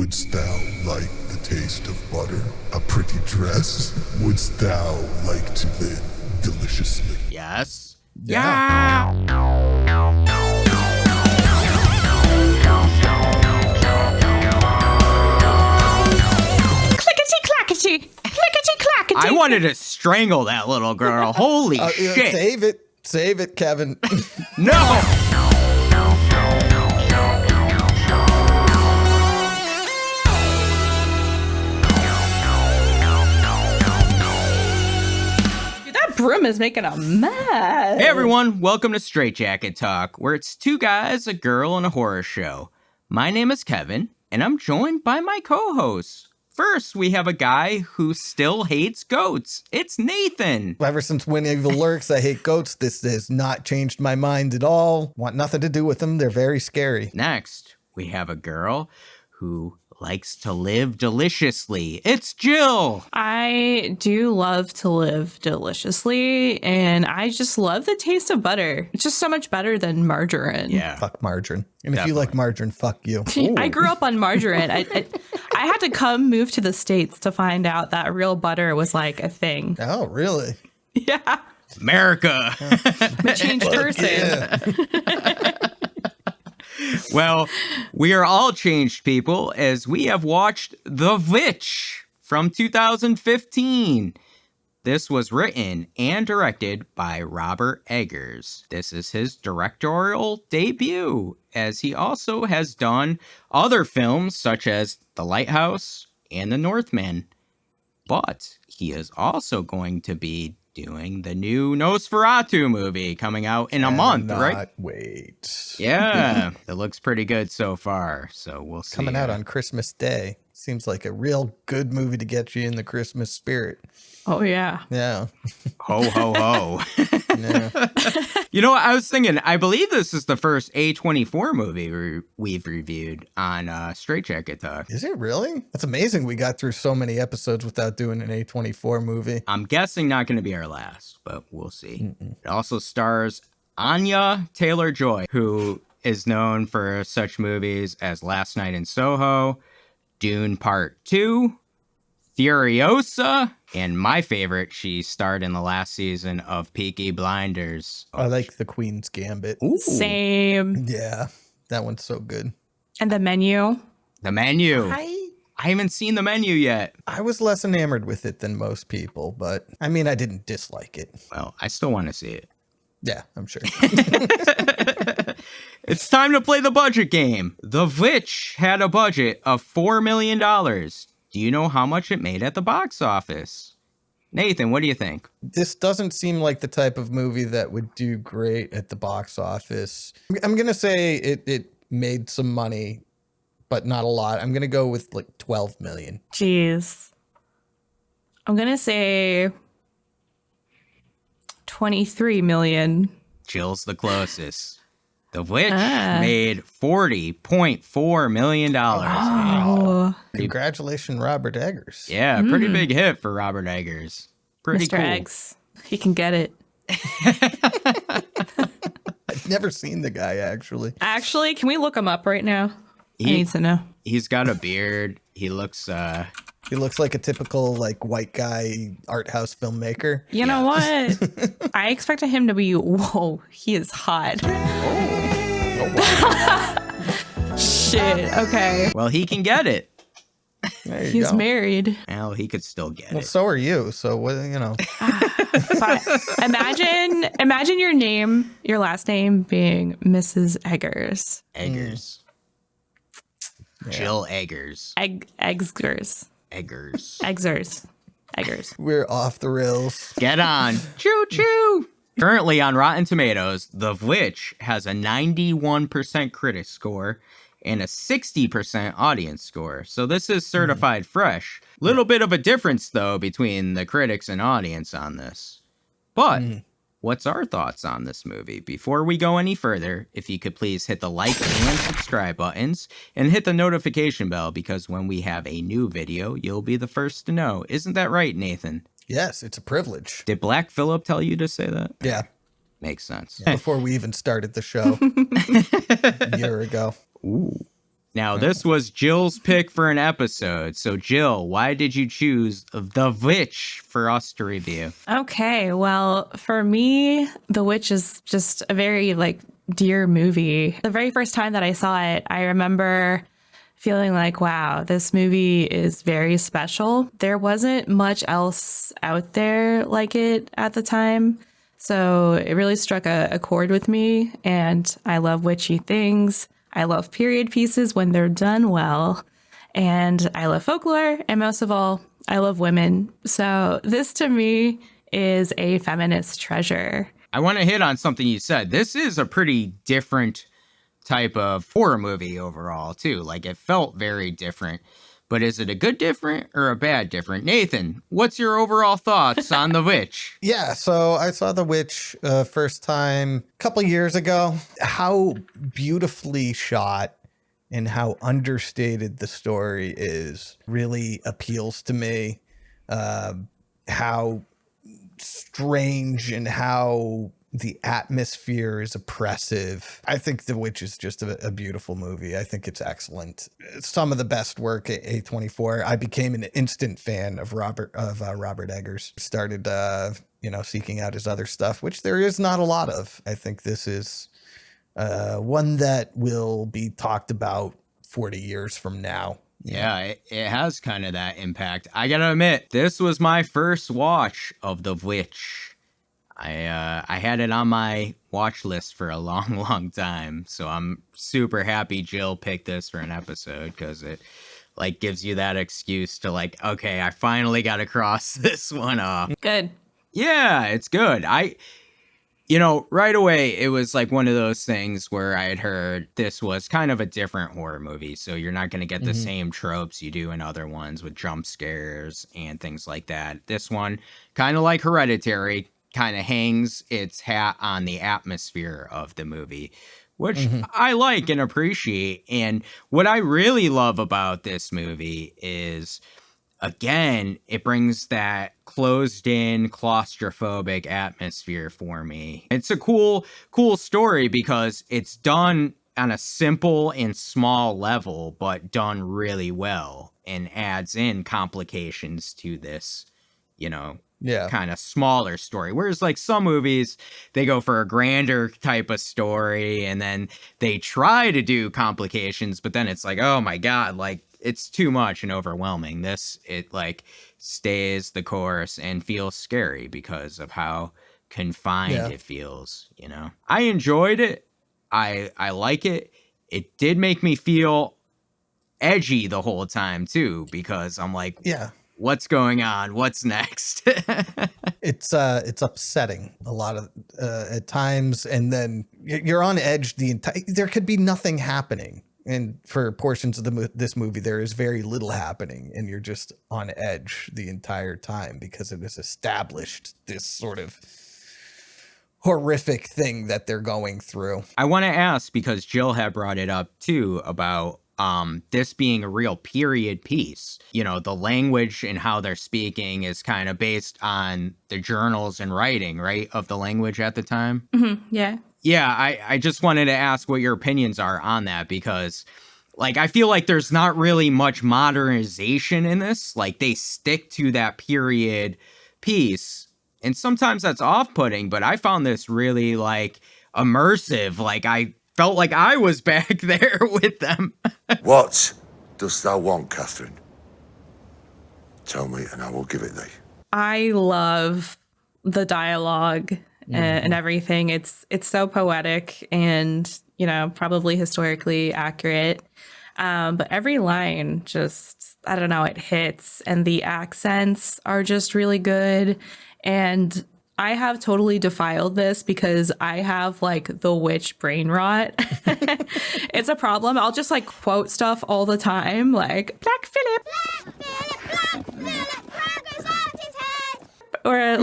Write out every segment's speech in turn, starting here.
Wouldst thou like the taste of butter? A pretty dress? Wouldst thou like to live deliciously? Yes. Yeah. Clickety-clackety. Clickety-clackety. I wanted to strangle that little girl. Holy shit. Save it, Kevin. No. Broom is making a mess. Hey everyone, welcome to Straight Jacket Talk, where it's two guys, a girl, and a horror show. My name is Kevin, and I'm joined by my co-hosts. First, we have a guy who still hates goats. It's Nathan. Ever since When Evil Lurks, I hate goats. This has not changed my mind at all. Want nothing to do with them. They're very scary. Next, we have a girl who likes to live deliciously. It's Jill. I do love to live deliciously, and I just love the taste of butter. It's just so much better than margarine. Yeah. Fuck margarine. And if you like margarine, fuck you. I grew up on margarine. I had to move to the States to find out that real butter was like a thing. Oh, really? Yeah. America. I'm a changed person. Yeah. Well, we are all changed people as we have watched The Witch from 2015. This was written and directed by Robert Eggers. This is his directorial debut, as he also has done other films such as The Lighthouse and The Northman. But he is also going to be doing the new Nosferatu movie coming out in a month, right? Wait. Yeah, it looks pretty good so far, so we'll see. Coming out on Christmas Day. Seems like a real good movie to get you in the Christmas spirit. Oh, yeah. Yeah. Ho, ho, ho. Yeah. You know what, I was thinking, I believe this is the first A24 movie we've reviewed on Straight Jacket Talk. Is it really? That's amazing we got through so many episodes without doing an A24 movie. I'm guessing not going to be our last, but we'll see. It also stars Anya Taylor-Joy, who is known for such movies as Last Night in Soho, Dune Part 2, Furiosa, and my favorite, she starred in the last season of Peaky Blinders. I like The Queen's Gambit. Ooh. Same. Yeah, that one's so good. And The Menu. The Menu. I haven't seen The Menu yet. I was less enamored with it than most people, but I mean, I didn't dislike it. Well, I still want to see it. Yeah, I'm sure. It's time to play the budget game. The Witch had a budget of $4 million. Do you know how much it made at the box office? Nathan, what do you think? This doesn't seem like the type of movie that would do great at the box office. I'm going to say it made some money, but not a lot. I'm going to go with like 12 million. Jeez. I'm going to say 23 million. Jill's the closest. The Witch made $40.4 million. Oh. Congratulations, Robert Eggers. Yeah, pretty big hit for Robert Eggers. Pretty Mr. cool. Eggs. He can get it. I've never seen the guy, actually. Actually, can we look him up right now? I need to know. He's got a beard. He looks He looks like a typical like white guy art house filmmaker. You know what? I expected him to be, whoa, he is hot. Oh, wow. Shit, okay. well, he can get it. There you He's go. married. Well, he could still get Well, it. so are you. So what? You know. But imagine your last name being Mrs. Eggers. Eggers. Yeah. Jill Eggers. Eggers. Eggers. We're off the rails. Get on. Choo choo. Currently on Rotten Tomatoes, The Witch has a 91% critic score and a 60% audience score. So this is certified fresh. Little bit of a difference, though, between the critics and audience on this. But what's our thoughts on this movie? Before we go any further, if you could please hit the like and subscribe buttons and hit the notification bell, because when we have a new video, you'll be the first to know. Isn't that right, Nathan? Yes, it's a privilege. Did Black Phillip tell you to say that? Yeah. Makes sense. Before we even started the show a year ago. Ooh. Now, this was Jill's pick for an episode. So, Jill, why did you choose The Witch for us to review? Okay, well, for me, The Witch is just a very dear movie. The very first time that I saw it, I remember feeling like, wow, this movie is very special. There wasn't much else out there like it at the time. So it really struck a chord with me. And I love witchy things. I love period pieces when they're done well. And I love folklore. And most of all, I love women. So this to me is a feminist treasure. I want to hit on something you said. This is a pretty different type of horror movie overall, too. It felt very different. But is it a good different or a bad different? Nathan, what's your overall thoughts on The Witch? Yeah, so I saw The Witch first time a couple years ago. How beautifully shot and how understated the story is really appeals to me. How strange and how the atmosphere is oppressive. I think The Witch is just a beautiful movie. I think it's excellent. It's some of the best work at A24. I became an instant fan of Robert Eggers. Started, seeking out his other stuff, which there is not a lot of. I think this is one that will be talked about 40 years from now. Yeah, it has kind of that impact. I gotta admit, this was my first watch of The Witch. I had it on my watch list for a long, long time. So I'm super happy Jill picked this for an episode because it gives you that excuse to okay, I finally got to cross this one off. Good. Yeah, it's good. Right away, it was one of those things where I had heard this was kind of a different horror movie. So you're not going to get the same tropes you do in other ones with jump scares and things like that. This one, kind of like Hereditary, kind of hangs its hat on the atmosphere of the movie, which I like and appreciate. And what I really love about this movie is, again, it brings that closed in claustrophobic atmosphere for me. It's a cool story because it's done on a simple and small level, but done really well and adds in complications to this, kind of smaller story. Whereas some movies, they go for a grander type of story and then they try to do complications, but then it's oh my God, it's too much and overwhelming. It stays the course and feels scary because of how confined it feels, I enjoyed it. I like it. It did make me feel edgy the whole time too, because I'm what's going on? What's next? It's upsetting a lot of at times, and then you're on edge the entire. There could be nothing happening, and for portions of this movie, there is very little happening, and you're just on edge the entire time because it has established this sort of horrific thing that they're going through. I want to ask, because Jill had brought it up too, about this being a real period piece. The language and how they're speaking is kind of based on the journals and writing, right, of the language at the time. Mm-hmm. Yeah. Yeah, I just wanted to ask what your opinions are on that, because I feel like there's not really much modernization in this. They stick to that period piece, and sometimes that's off-putting, but I found this really immersive. I felt like I was back there with them. What dost thou want, Catherine? Tell me, and I will give it thee. I love the dialogue and everything. It's so poetic and, probably historically accurate. But every line just, I don't know, it hits, and the accents are just really good. And I have totally defiled this because I have the witch brain rot. It's a problem. I'll just quote stuff all the time, Black Phillip. Black Phillip, crackers out his head. Or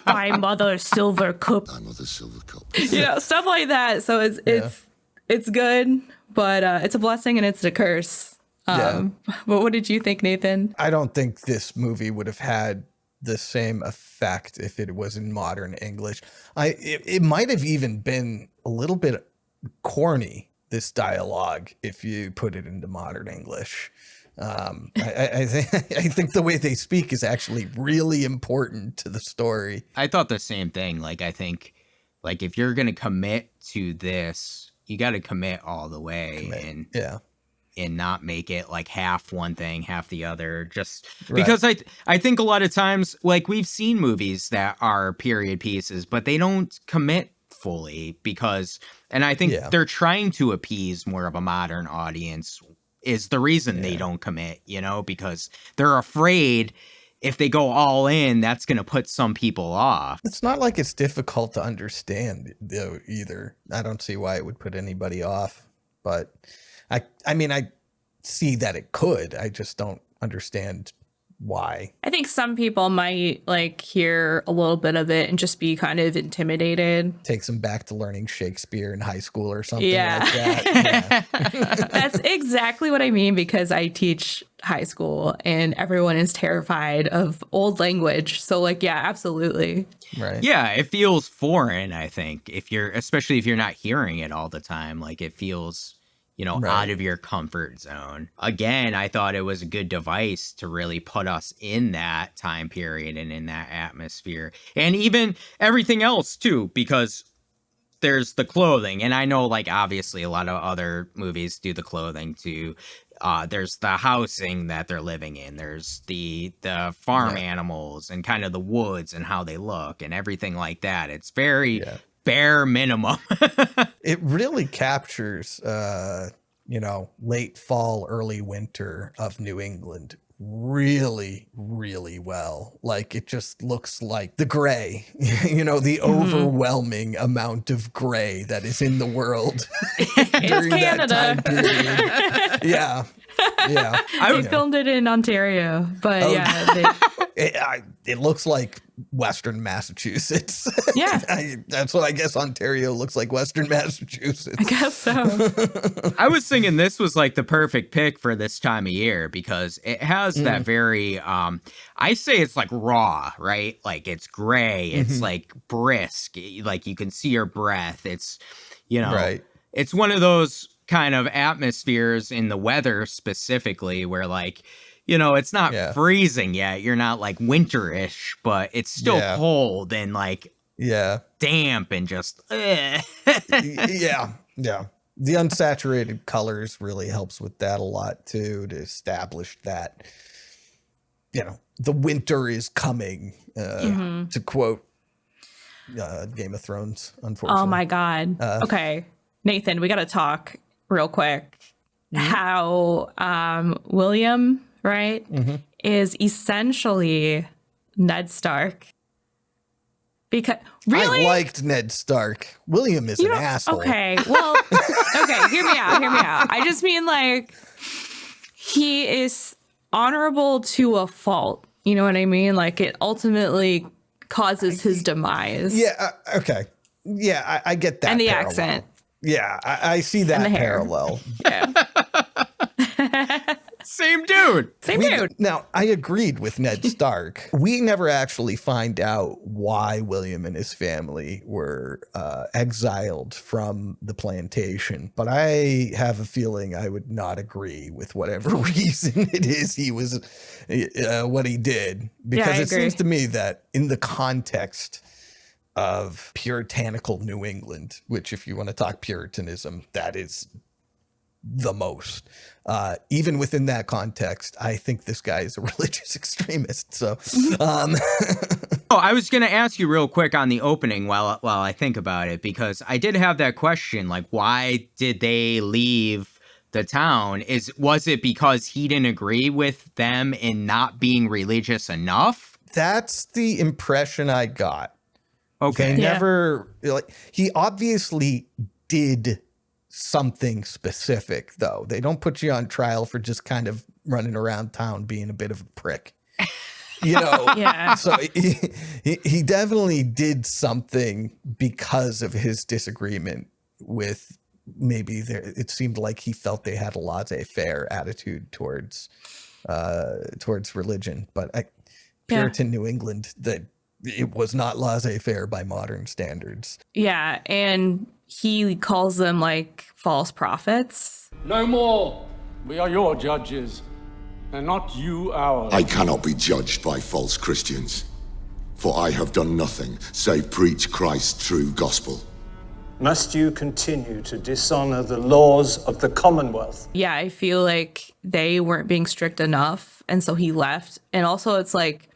my mother's silver cup. My mother's silver cup. Stuff like that. So it's good, but it's a blessing and it's a curse. But what did you think, Nathan? I don't think this movie would have had the same effect if it was in modern English. It might have even been a little bit corny, this dialogue if you put it into modern English. I think the way they speak is actually really important to the story. I thought the same thing. Like, I think, like, if you're going to commit to this, you got to commit all the way and not make it like half one thing, half the other. Just because I think a lot of times, like, we've seen movies that are period pieces, but they don't commit fully because, and I think they're trying to appease more of a modern audience is the reason they don't commit, you know, because they're afraid if they go all in, that's going to put some people off. It's not like it's difficult to understand though, either. I don't see why it would put anybody off, but I mean, I see that it could. I just don't understand why. I think some people might like hear a little bit of it and just be kind of intimidated. Takes them back to learning Shakespeare in high school or something like that. Yeah. That's exactly what I mean, because I teach high school and everyone is terrified of old language. So like, yeah, absolutely. Right. Yeah, it feels foreign, I think, especially if you're not hearing it all the time. Like, it feels, you know, out of your comfort zone. Again, I thought it was a good device to really put us in that time period and in that atmosphere. And even everything else, too, because there's the clothing. And I know, like, obviously a lot of other movies do the clothing, too. There's the housing that they're living in. There's the farm animals and kind of the woods and how they look and everything like that. It's very... bare minimum. It really captures, you know, late fall, early winter of New England really, really well. Like, it just looks like the gray, you know, the overwhelming amount of gray that is in the world during Canada. that time period. Yeah. They filmed it in Ontario, but it looks like Western Massachusetts. Yeah. That's what I guess Ontario looks like, Western Massachusetts. I guess so. I was thinking this was like the perfect pick for this time of year because it has that very, I say it's like raw, right? Like, it's gray. It's like brisk. Like, you can see your breath. It's, you know, it's one of those kind of atmospheres in the weather specifically where, like, you know, it's not freezing yet. You're not like winterish, but it's still cold and like damp and just yeah. The unsaturated colors really helps with that a lot too, to establish that, you know, the winter is coming, to quote Game of Thrones, unfortunately. Oh my God. Okay, Nathan, we got to talk real quick. How William, right, is essentially Ned Stark. Because really, I liked Ned Stark. William is an asshole. Okay, well, okay, hear me out. I just mean, like, he is honorable to a fault. You know what I mean? Like, it ultimately causes his demise. Yeah. Okay. Yeah, I get that. And the parallel. accent. Yeah, I see that and the hair. parallel. Yeah. same dude. Now, I agreed with Ned Stark. We never actually find out why William and his family were exiled from the plantation, but I have a feeling I would not agree with whatever reason it is he was what he did, because it seems to me that in the context of puritanical New England, which, if you want to talk Puritanism, that is the most. Even within that context, I think this guy is a religious extremist. So, I was going to ask you real quick on the opening while I think about it, because I did have that question, like, why did they leave the town? Was it because he didn't agree with them in not being religious enough? That's the impression I got. Okay. They never, like, he obviously did something specific, though. They don't put you on trial for just kind of running around town being a bit of a prick. You know? Yeah. So he definitely did something because of his disagreement with it seemed like he felt they had a laissez-faire attitude towards religion. But Puritan New England, it was not laissez-faire by modern standards. Yeah, and he calls them like false prophets. No more. We are your judges, and not you ours. I cannot be judged by false Christians, for I have done nothing save preach Christ's true gospel. Must you continue to dishonor the laws of the Commonwealth? Yeah, I feel like they weren't being strict enough, and so he left. And also, it's like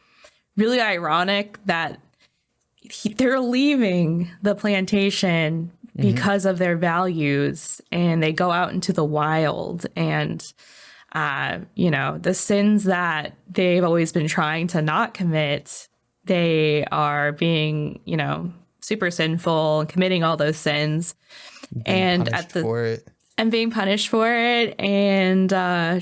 really ironic that they're leaving the plantation because of their values, and they go out into the wild, and the sins that they've always been trying to not commit, they are being, super sinful and committing all those sins, and being punished for it, and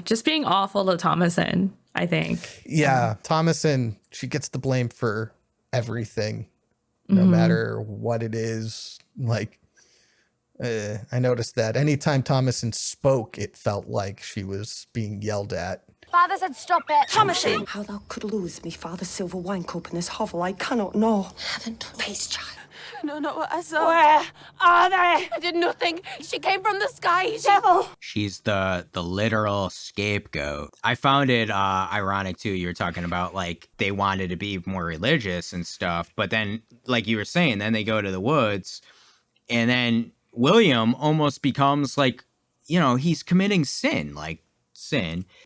just being awful to Thomasin, I think. Yeah, Thomasin, she gets the blame for everything, no matter what it is. Like, I noticed that anytime Thomasin spoke, it felt like she was being yelled at. Father said stop it. Thomasin! How thou could lose me father's silver wine cup in this hovel, I cannot know. Haven't peace, child. No, I saw. Where are they? I did nothing. She came from the sky, devil. She's the literal scapegoat. I found it ironic too. You were talking about like they wanted to be more religious and stuff, but then like you were saying, then they go to the woods, and then William almost becomes like, he's committing sin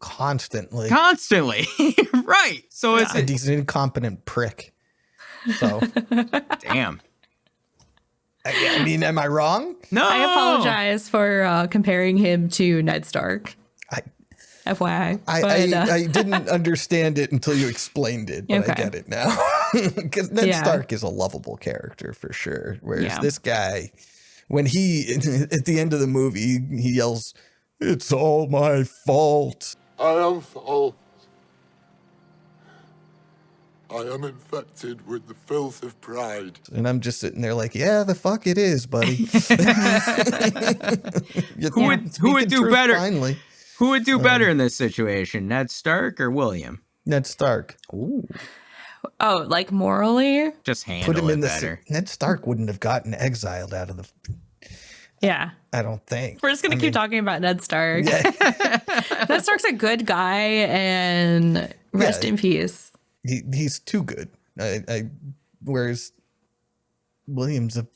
Constantly. Right. So And he's an incompetent prick. So damn. I mean, am I wrong? No. I apologize for comparing him to Ned Stark. FYI. I didn't understand it until you explained it, but I get it now. Because Ned Stark is a lovable character for sure. Whereas this guy, when he, at the end of the movie, he yells, "It's all my fault." I am fault. I am infected with the filth of pride. And I'm just sitting there like, yeah, the fuck it is, buddy. Who would do better? Finally. Who would do better in this situation, Ned Stark or William? Ned Stark. Ooh. Oh, like morally? Just handle Put him in better. Ned Stark wouldn't have gotten exiled out of the... Yeah. I don't think. We're just going to keep talking about Ned Stark. Yeah. Ned Stark's a good guy, and rest in peace. He's too good. Whereas Williams has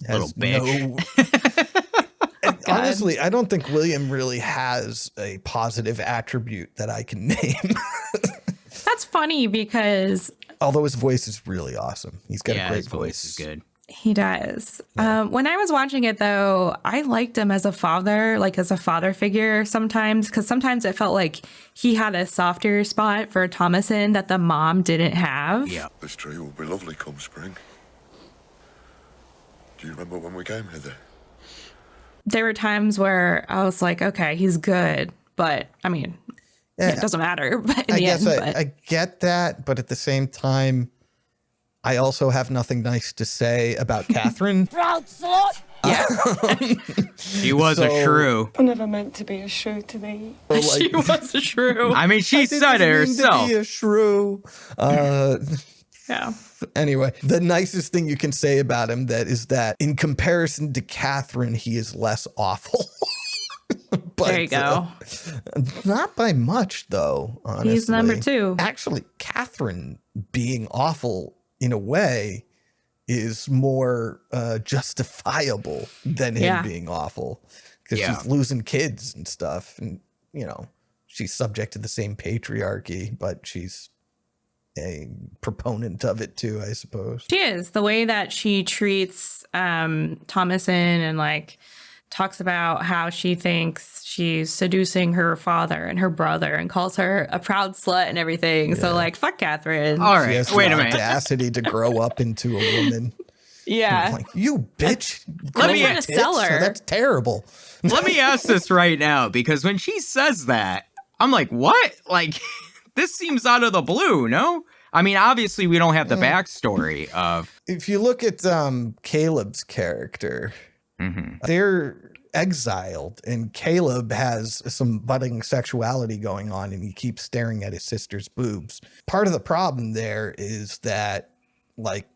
little bitch. Honestly, I don't think William really has a positive attribute that I can name. That's funny because... Although his voice is really awesome. He's got a great his voice is good. He does. Yeah. When I was watching it, though, I liked him as a father, like as a father figure sometimes, because sometimes it felt like he had a softer spot for Thomasin that the mom didn't have. Yeah. This tree will be lovely come spring. Do you remember when we came hither? There were times where I was like, okay, he's good, but I mean, it doesn't matter. But I guess I get that, but at the same time, I also have nothing nice to say about Catherine. Proud slut. Yeah. She was a shrew. I never meant to be a shrew to thee. She was a shrew. I mean, she said it herself. To be a shrew. Yeah. Anyway, the nicest thing you can say about him is that in comparison to Catherine, he is less awful. But, there you go. Not by much, though, honestly. He's number 2. Actually, Catherine being awful in a way is more justifiable than him being awful. Because she's losing kids and stuff. And, she's subject to the same patriarchy, but she's a proponent of it too, I suppose. She is. The way that she treats Thomasin and like talks about how she thinks she's seducing her father and her brother and calls her a proud slut and everything. So like, fuck Catherine. All She right, has wait the a minute. audacity to grow up into a woman. Yeah. Like, you bitch. Let me trying to sell her. That's terrible. Let me ask this right now, because when she says that, I'm like, what? Like, this seems out of the blue, no? I mean, obviously, we don't have the backstory of... If you look at Caleb's character, they're exiled, and Caleb has some budding sexuality going on, and he keeps staring at his sister's boobs. Part of the problem there is that like,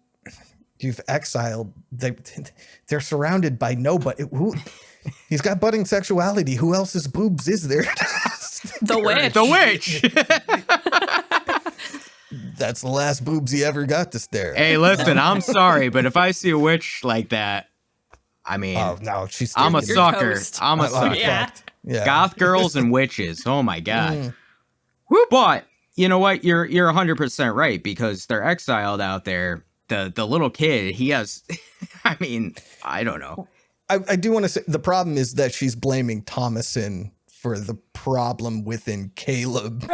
you've exiled. They're surrounded by nobody. He's got budding sexuality. Who else's boobs is there? The witch. The witch. That's the last boobs he ever got to stare at. Hey, listen, I'm sorry, but if I see a witch like that, I mean, Oh no, she's. I'm a You're sucker. toast. I'm a sucker. Yeah. Yeah. Goth girls and witches. Oh my god. Woo, but you know what? You're 100% right, because they're exiled out there. The little kid, he has. I mean, I don't know. I do want to say the problem is that she's blaming Thomasin for the problem within Caleb.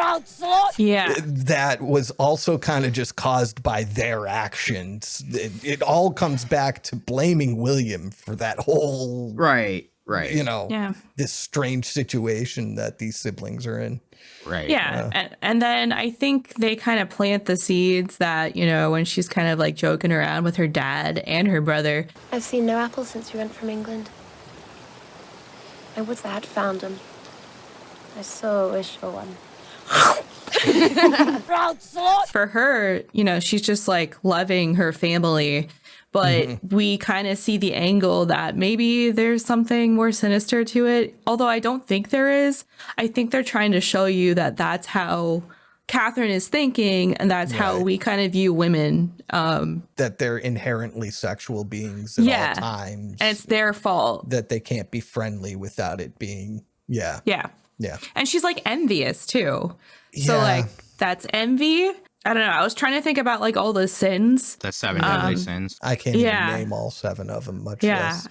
Yeah. That was also kind of just caused by their actions. It all comes back to blaming William for that whole, Right. Yeah. this strange situation that these siblings are in. Right. Yeah. And then I think they kind of plant the seeds that, you know, when she's kind of like joking around with her dad and her brother. I've seen no apples since we went from England. I would that had found them. I so wish for one. For her, you know, she's just like loving her family. But we kind of see the angle that maybe there's something more sinister to it. Although I don't think there is. I think they're trying to show you that that's how Catherine is thinking, and that's how we kind of view women. That they're inherently sexual beings at all times. And it's their fault. That they can't be friendly without it being, Yeah. Yeah. And she's like envious too. So Yeah. like that's envy. I don't know. I was trying to think about like all the sins. The 7 deadly sins. I can't even name all 7 of them, much less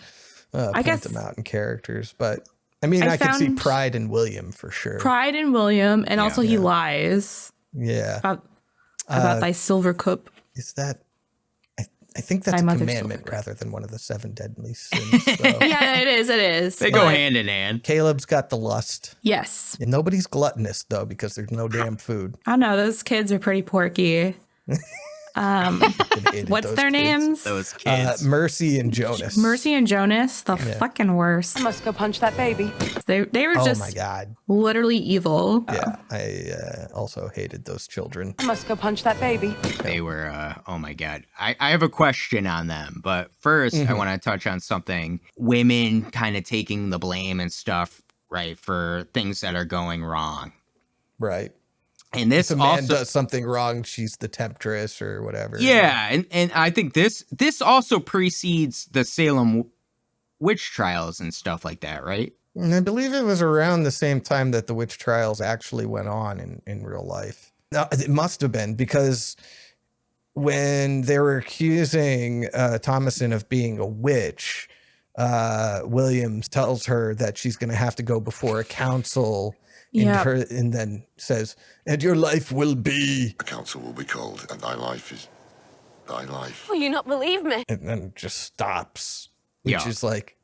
point guess them out in characters. But I mean, I could see pride in William for sure. Pride in William, and also he lies Yeah. about thy silver cup. Is that? I think that's Thy a mother's commandment silver. rather than one of the 7 deadly sins. So. Yeah, it is. It is. They go But- hand in hand. Caleb's got the lust. Yes. And nobody's gluttonous though, because there's no damn food. I don't know. Those kids are pretty porky. What's their names? Those kids. Mercy and Jonas. Mercy and Jonas, the fucking worst. I must go punch that baby. They were Oh just my God. literally evil. Yeah, I also hated those children. I must go punch that baby. They were, oh my God. I have a question on them, but first I want to touch on something. Women kind of taking the blame and stuff, right, for things that are going wrong. Right. And this If a man also does something wrong, she's the temptress or whatever. Yeah, and I think this also precedes the Salem witch trials and stuff like that, right? And I believe it was around the same time that the witch trials actually went on in real life. No, it must have been, because when they were accusing Thomasin of being a witch, Williams tells her that she's going to have to go before a council. And then says, and your life will be. A council will be called, and thy life is thy life. Will you not believe me? And then just stops, which is like,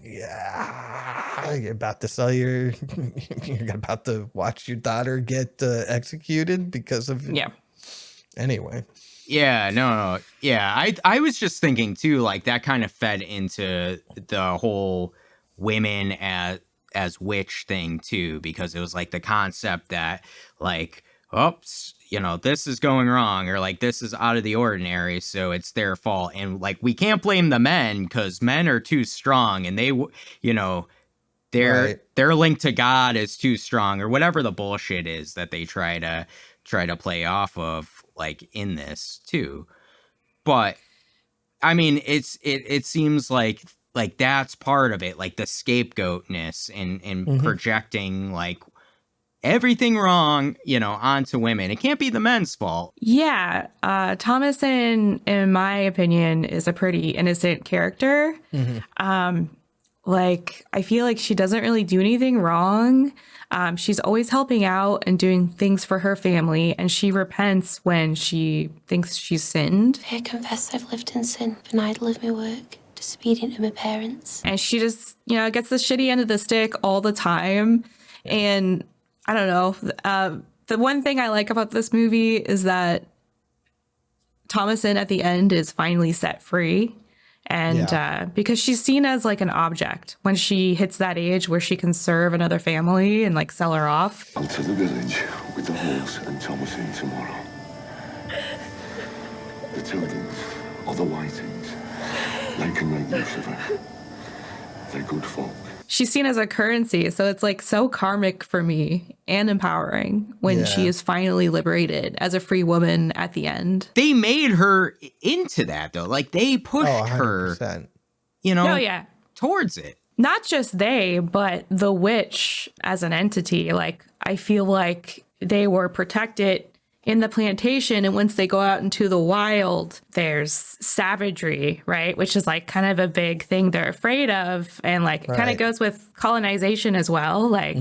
you're about to sell you're about to watch your daughter get executed because of. Yeah. Anyway. Yeah, no. Yeah, I was just thinking too, like that kind of fed into the whole women as witch thing too, because it was like the concept that like, oops, you know, this is going wrong, or like this is out of the ordinary, so it's their fault. And like we can't blame the men because men are too strong, and they, you know, their link to God is too strong, or whatever the bullshit is that they try to play off of, like in this too. But I mean, it seems like that's part of it, like the scapegoatness and projecting like everything wrong, you know, onto women. It can't be the men's fault. Yeah. Thomasin, in my opinion, is a pretty innocent character. Like, I feel like she doesn't really do anything wrong. She's always helping out and doing things for her family, and she repents when she thinks she's sinned. I confess I've lived in sin, been idle of my work, disobedient to my parents. And she just, you know, gets the shitty end of the stick all the time. And I don't know. The one thing I like about this movie is that Thomasin at the end is finally set free. And because she's seen as like an object when she hits that age where she can serve another family and like sell her off. I'll to the village with the horse and Thomasin tomorrow. The Tillians, or the Whitings, they can make use of her. They're good folk. She's seen as a currency, so it's like so karmic for me and empowering when she is finally liberated as a free woman at the end. They made her into that though. Like they pushed her, 100%. Towards it. Not just they, but the witch as an entity. Like I feel like they were protected in the plantation, and once they go out into the wild, there's savagery, right? Which is like kind of a big thing they're afraid of. And like it kind of goes with colonization as well. Like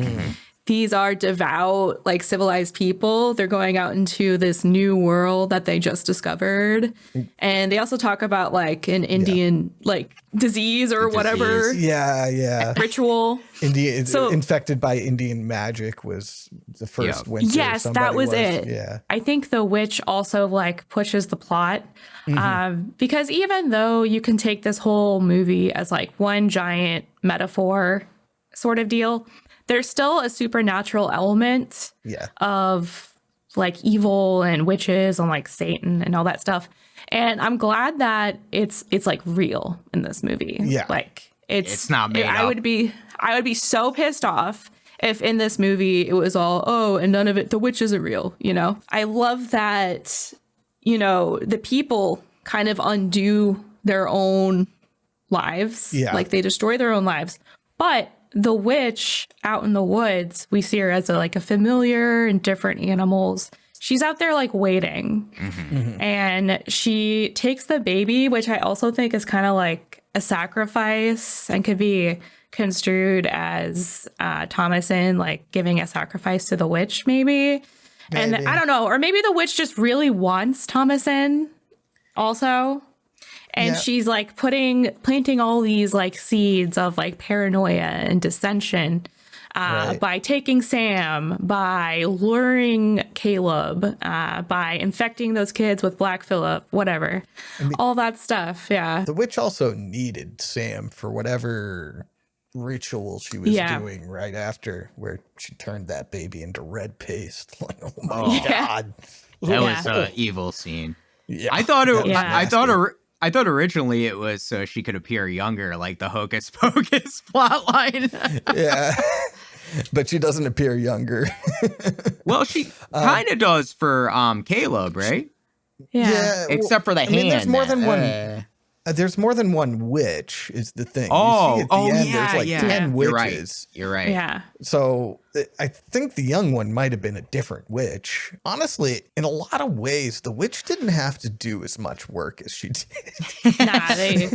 these are devout, like civilized people. They're going out into this new world that they just discovered. And they also talk about like an Indian like disease or whatever. Yeah. Ritual. Infected by Indian magic was the first winter. Yes, that was it. Yeah. I think the witch also like pushes the plot because even though you can take this whole movie as like one giant metaphor sort of deal, there's still a supernatural element of like evil and witches and like Satan and all that stuff. And I'm glad that it's like real in this movie. Yeah. Like it's not made up. I would be so pissed off if in this movie it was all, and none of it, the witch isn't real, you know? I love that, the people kind of undo their own lives. Yeah. Like they destroy their own lives. But the witch out in the woods, we see her as a familiar and different animals. She's out there like waiting and she takes the baby, which I also think is kind of like a sacrifice and could be construed as Thomasin like giving a sacrifice to the witch maybe. And I don't know, or maybe the witch just really wants Thomasin also. And she's like planting all these like seeds of like paranoia and dissension by taking Sam, by luring Caleb, by infecting those kids with Black Phillip, whatever. All that stuff. Yeah. The witch also needed Sam for whatever ritual she was doing right after, where she turned that baby into red paste. Like, oh my God. That was an evil scene. Yeah. I thought I thought originally it was so she could appear younger, like the Hocus Pocus plotline. Yeah. But she doesn't appear younger. Well, she kind of does for Caleb, right? Yeah. Except for the hand. There's more than one. There's more than one witch is the thing. Oh, you see at the end, there's like 10 witches. You're right. Yeah. So I think the young one might have been a different witch. Honestly, in a lot of ways, the witch didn't have to do as much work as she did. Nah, they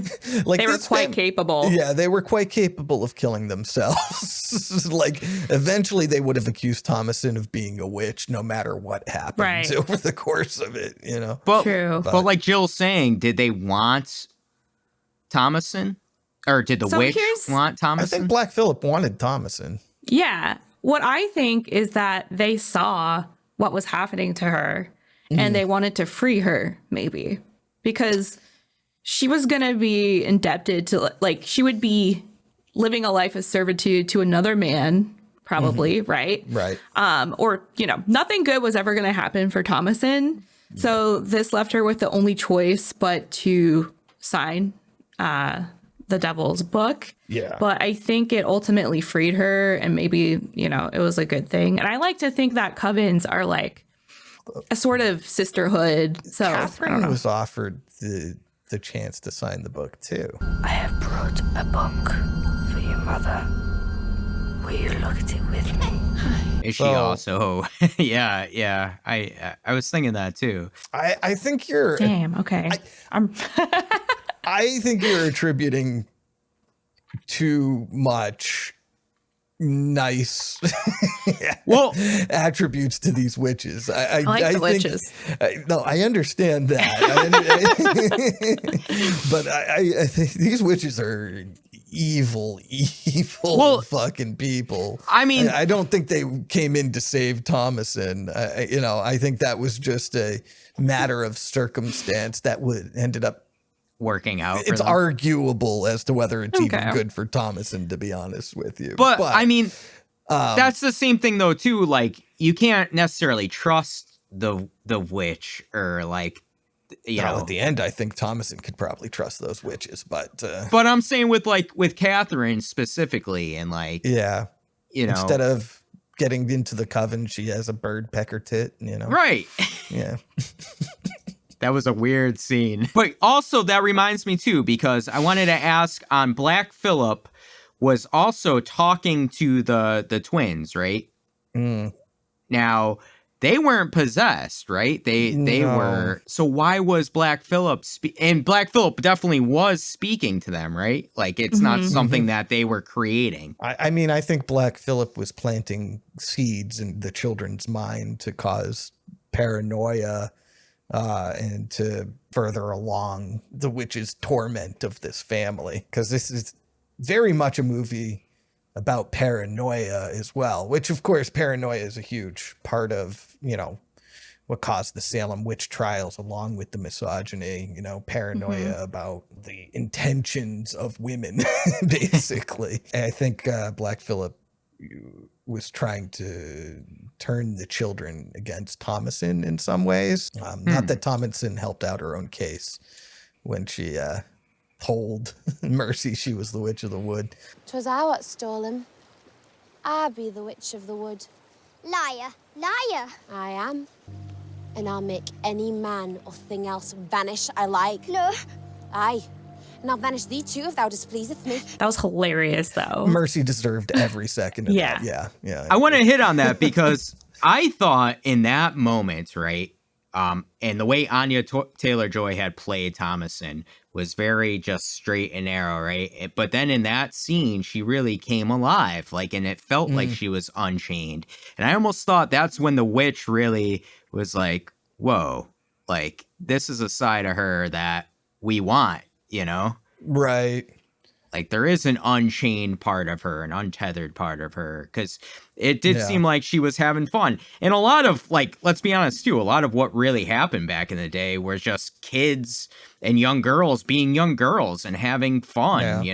were quite capable. Yeah, they were quite capable of killing themselves. Like, eventually they would have accused Thomasin of being a witch no matter what happened over the course of it, But, True. But like Jill's saying, did they want Thomasin? Or did the witch want Thomasin? I think Black Phillip wanted Thomasin. Yeah. What I think is that they saw what was happening to her and they wanted to free her, maybe, because she was going to be indebted to, like, she would be living a life of servitude to another man, probably, right? Right. Or, nothing good was ever going to happen for Thomasin. So this left her with the only choice but to sign the devil's book. Yeah. But I think it ultimately freed her and maybe, it was a good thing. And I like to think that covens are like a sort of sisterhood. So Catherine was offered the chance to sign the book too. I have brought a book for your mother. Will you look at it with me? Is she also? Yeah. I was thinking that too. I think you're. Damn. Okay. I think you're attributing too much nice attributes to these witches. I like the think, witches. I understand that. But I think these witches are evil fucking people. I mean, I don't think they came in to save Thomasin. I think that was just a matter of circumstance that ended up working out. It's arguable as to whether it's even good for Thomasin, to be honest with you. But I mean, that's the same thing though too. Like, you can't necessarily trust the witch or like At the end, I think Thomasin could probably trust those witches, but I'm saying with Catherine specifically, and instead of getting into the coven, she has a bird peck her tit, right. Yeah. That was a weird scene. But also that reminds me too, because I wanted to ask on Black Phillip was also talking to the twins, right? Now, they weren't possessed, right? They were. So why was Black Phillip and Black Phillip definitely was speaking to them, right? Like it's not something that they were creating. I mean, I think Black Phillip was planting seeds in the children's mind to cause paranoia and to further along the witch's torment of this family, because this is very much a movie about paranoia as well, which of course paranoia is a huge part of, what caused the Salem witch trials, along with the misogyny, paranoia about the intentions of women, basically. And I think Black Phillip was trying to turn the children against Thomasin in some ways. Not that Thomasin helped out her own case when she told Mercy she was the witch of the wood. 'Twas I what stole him. I be the witch of the wood. Liar, liar. I am. And I'll make any man or thing else vanish I like. No. Aye. And I'll banish thee too if thou displeaseth me. That was hilarious, though. Mercy deserved every second of that. Yeah. I want to hit on that because I thought in that moment, right, and the way Anya Taylor-Joy had played Thomasin was very just straight and narrow, right? But then in that scene, she really came alive, and it felt like she was unchained. And I almost thought that's when the witch really was like, whoa, this is a side of her that we want, Right. There is an unchained part of her, an untethered part of her, because it did seem like she was having fun. And a lot of, let's be honest, too, a lot of what really happened back in the day were just kids and young girls being young girls and having fun,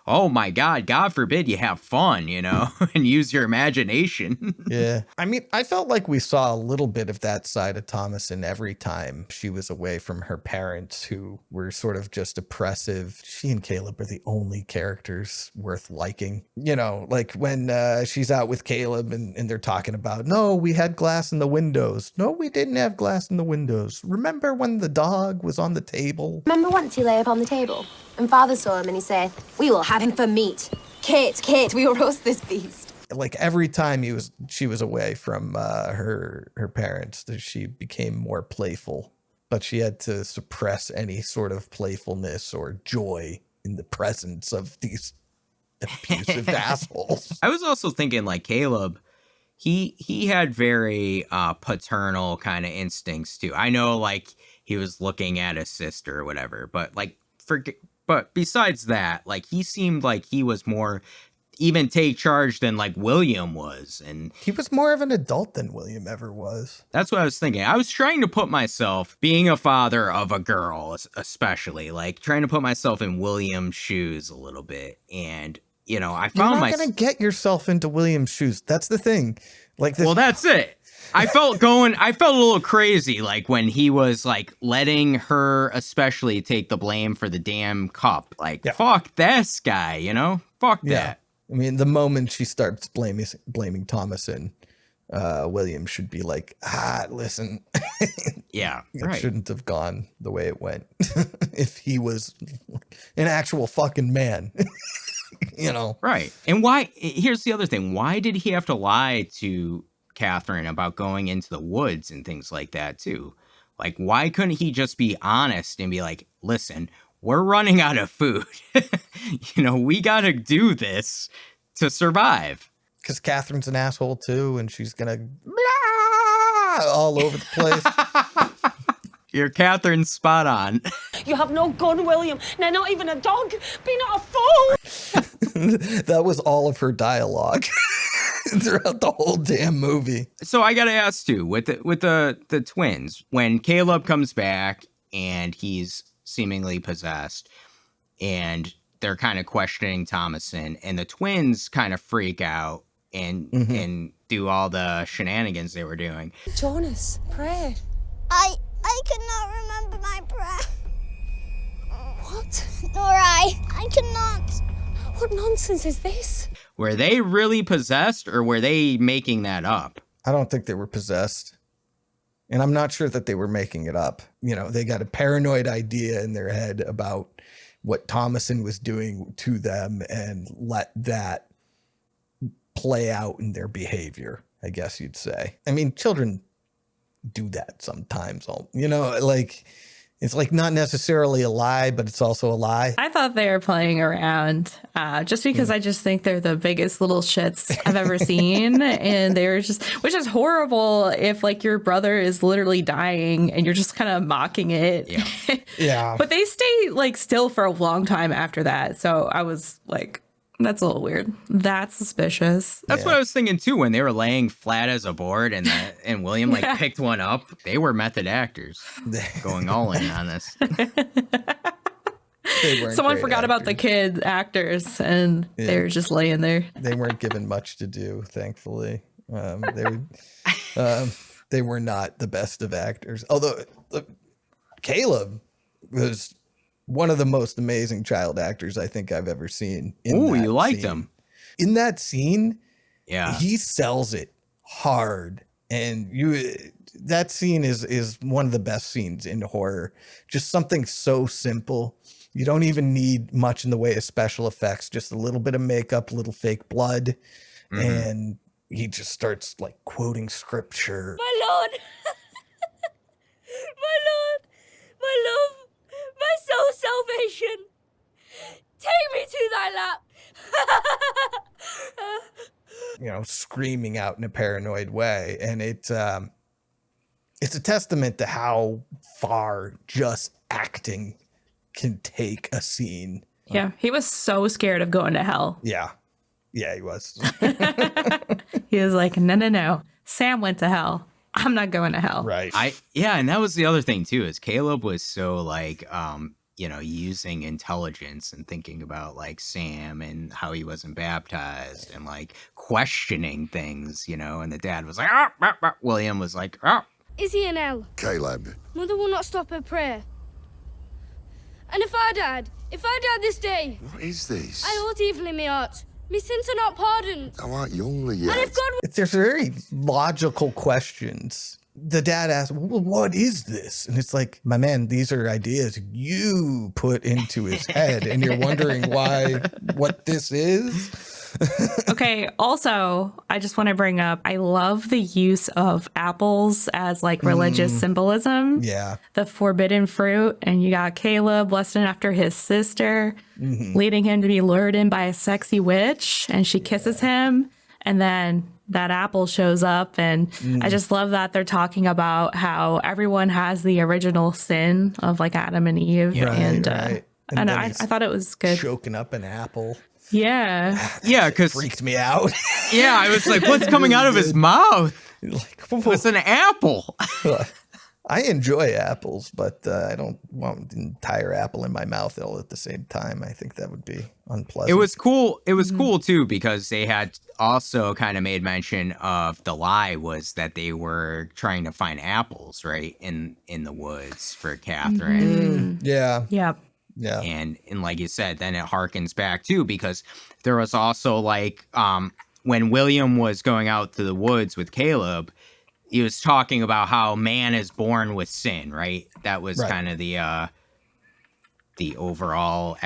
oh my God, God forbid you have fun, and use your imagination. Yeah. I mean, I felt like we saw a little bit of that side of Thomasin every time she was away from her parents, who were sort of just oppressive. She and Caleb are the only characters worth liking. When she's out with Caleb and they're talking about, no, we had glass in the windows. No, we didn't have glass in the windows. Remember when the dog was on the table? Remember once he lay upon the table, and father saw him and he said, "We will have him for meat. Kate, we will roast this beast." Every time she was away from her parents, she became more playful, but she had to suppress any sort of playfulness or joy in the presence of these abusive assholes. I was also thinking Caleb, he had very paternal kind of instincts too. I know he was looking at his sister or whatever, but but besides that, he seemed like he was more even take charge than William was. And he was more of an adult than William ever was. That's what I was thinking. I was trying to put myself, being a father of a girl, especially trying to put myself in William's shoes a little bit. And, I found You're not going to get yourself into William's shoes. That's the thing. Well, that's it. I felt a little crazy, when he was letting her especially take the blame for the damn cup. Fuck this guy, fuck that. I mean, the moment she starts blaming Thomasin, William should be listen. Yeah, it shouldn't have gone the way it went if he was an actual fucking man. Right. And why? Here's the other thing. Why did he have to lie to Catherine about going into the woods and things like that too? Why couldn't he just be honest and be listen, we're running out of food. We got to do this to survive. Because Catherine's an asshole too, and she's going to all over the place. You're Catherine's spot on. You have no gun, William. No, not even a dog. Be not a fool. That was all of her dialogue throughout the whole damn movie. So I got to ask too, with the twins, when Caleb comes back and he's seemingly possessed and they're kind of questioning Thomasin, and the twins kind of freak out and do all the shenanigans they were doing. Jonas, pray. I I cannot remember my breath. What? Nor I cannot. What nonsense is this? Were they really possessed or were they making that up? I don't think they were possessed. And I'm not sure that they were making it up. You know, they got a paranoid idea in their head about what Thomasin was doing to them and let that play out in their behavior, I guess you'd say. I mean, children do that sometimes, you know, like it's like not necessarily a lie, but it's also a lie. I thought they were playing around just because I just think they're the biggest little shits I've ever seen. And they were just, which is horrible if like your brother is literally dying and you're just kind of mocking it. Yeah. Yeah. But they stay like still for a long time after that. So I was like, that's a little weird. That's suspicious. That's what I was thinking too when they were laying flat as a board and William like picked one up. They were method actors going all in on this. Someone forgot about the kid actors and they were just laying there. They weren't given much to do, thankfully. They were not the best of actors. Although Caleb was one of the most amazing child actors I think I've ever seen. Ooh, you liked him. In that scene, yeah, he sells it hard. And that scene is one of the best scenes in horror. Just something so simple. You don't even need much in the way of special effects, just a little bit of makeup, a little fake blood. Mm-hmm. And he just starts like quoting scripture. My Lord, my Lord, my love, my soul's salvation, take me to thy lap. You know, screaming out in a paranoid way. And it's a testament to how far just acting can take a scene. Yeah, he was so scared of going to hell. Yeah. Yeah, he was. He was like, no. Sam went to hell. I'm not going to hell. Right. And that was the other thing too, is Caleb was so like, using intelligence and thinking about like Sam and how he wasn't baptized and like questioning things, and the dad was like, William was like, Is he in hell? Caleb. Mother will not stop her prayer. And if I died this day, What is this? I ought evil in my heart. My sins are not pardoned. Thou art youngly yet. And if God There's very logical questions. The dad asks, well, what is this? And it's like, my man, these are ideas you put into his head and you're wondering what this is. Okay, also, I just want to bring up, I love the use of apples as like religious symbolism. Yeah. The forbidden fruit. And you got Caleb lusting after his sister, leading him to be lured in by a sexy witch. And she kisses him. And then that apple shows up. And I just love that they're talking about how everyone has the original sin of like Adam and Eve. Right, and right. And I thought it was good. Choking up an apple. Yeah. yeah, because Freaked me out. yeah, I was like, what's coming out of his mouth? Like, It's an apple. I enjoy apples, but I don't want an entire apple in my mouth all at the same time. I think that would be unpleasant. It was cool. It was cool too, because they had also kind of made mention of the lie was that they were trying to find apples, right, in the woods for Catherine. Yeah. Yeah. Yeah. And like you said, then it harkens back too, because there was also like when William was going out to the woods with Caleb, he was talking about how man is born with sin, right? That was kind of the overall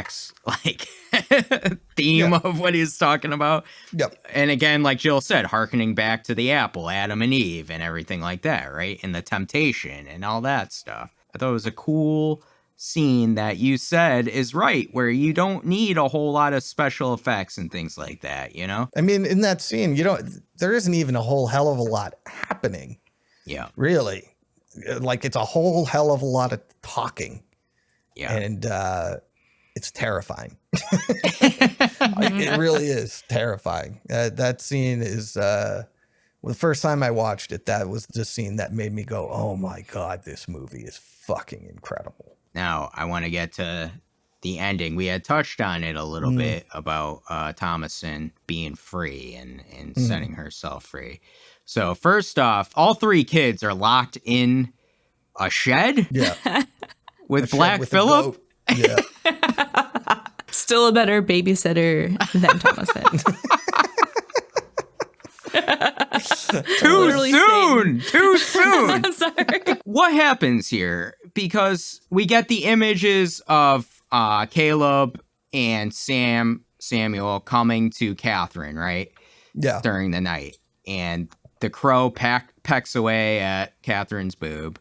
theme of what he was talking about. Yep. And again, like Jill said, harkening back to the apple, Adam and Eve, and everything like that, right? And the temptation and all that stuff. I thought it was a cool scene that you said is right, where you don't need a whole lot of special effects and things like that, I mean, in that scene, there isn't even a whole hell of a lot happening. Yeah. Really. Like, it's a whole hell of a lot of talking. Yeah. And it's terrifying. It really is terrifying. That scene is, the first time I watched it, that was the scene that made me go, oh my God, this movie is fucking incredible. Now, I want to get to the ending. We had touched on it a little bit about Thomasin being free and setting herself free. So first off, all three kids are locked in a shed Yeah. with A shed Black with a Phillip. goat. Yeah. Still a better babysitter than Thomasin. Too Literally soon. Too soon. I'm sorry. What happens here? Because we get the images of Caleb and Samuel coming to Catherine, right? Yeah. During the night. And the crow pecks away at Catherine's boob.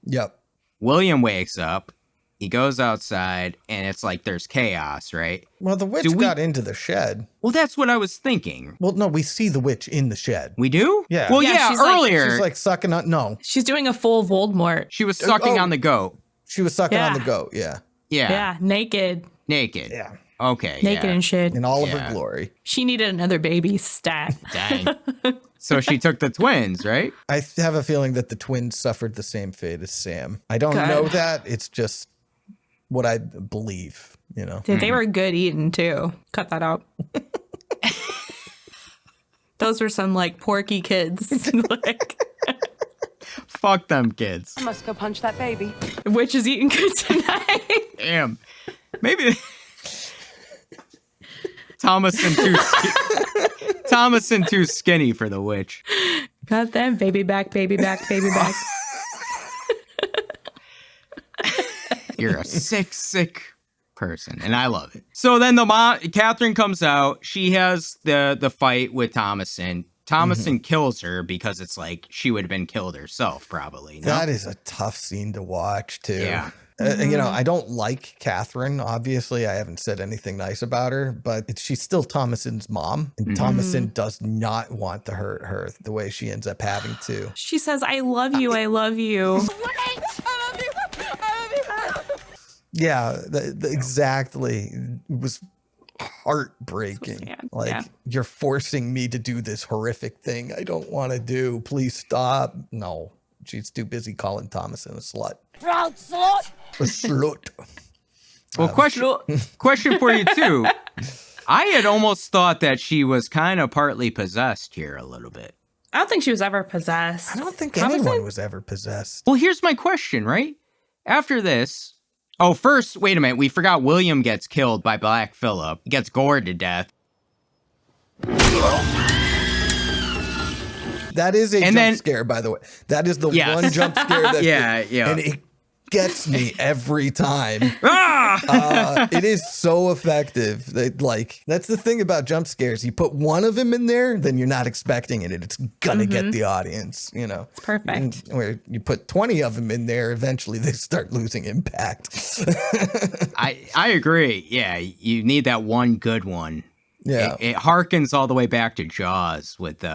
Yep. William wakes up. He goes outside, and it's like there's chaos, right? Well, the witch got into the shed. Well, that's what I was thinking. Well, no, we see the witch in the shed. We do? Yeah. Well, Yeah, yeah, she's like- earlier. She's like sucking on. No, She's doing a full Voldemort. she was sucking Oh. on the goat. she was sucking on Yeah. the goat. Yeah. Yeah. Yeah, naked. Naked. Yeah. Okay. Naked yeah. and shit. In all of Yeah. her glory. She needed another baby stat. Dang. So she took the twins, right? I have a feeling that the twins suffered the same fate as Sam. I don't Good. know that. It's just what I believe, you know. Dude, they were good eating too. Cut that out. Those were some like porky kids. Like, Fuck them kids. I must go punch that baby. witch is eating good tonight. Damn. Maybe Thomasin too skinny for the witch. Got them. Baby back, baby back, baby back. You're a sick person, and I love it. So then Catherine comes out. She has the fight with Thomasin. Thomasin kills her because it's like she would have been killed herself, probably. No? That is a tough scene to watch, too. Yeah. You know, I don't like Catherine. Obviously, I haven't said anything nice about her, but she's still Thomasin's mom. And Thomasin does not want to hurt her the way she ends up having to. She says, I love you, I love you. Yeah, exactly. It was heartbreaking. sad. Like, Yeah. you're forcing me to do this horrific thing I don't want to do. Please stop. No, she's too busy calling Thomasin a slut. Proud slut. A slut. Well, question for you too. I had almost thought that she was kind of partly possessed here a little bit. I don't think she was ever possessed. I don't think Thomasin? anyone was ever possessed. Well, here's my question, right? After this, first, wait a minute. We forgot William gets killed by Black Phillip. He gets gored to death. That is a And jump then- scare, by the way. That is the Yes. one jump scare that Yeah. and it gets me every time. Ah! It is so effective. That's the thing about jump scares. You put one of them in there, then you're not expecting it, and it's gonna get the audience. You know, It's perfect. And where you put 20 of them in there, eventually they start losing impact. I agree. Yeah, you need that one good one. Yeah. It harkens all the way back to Jaws with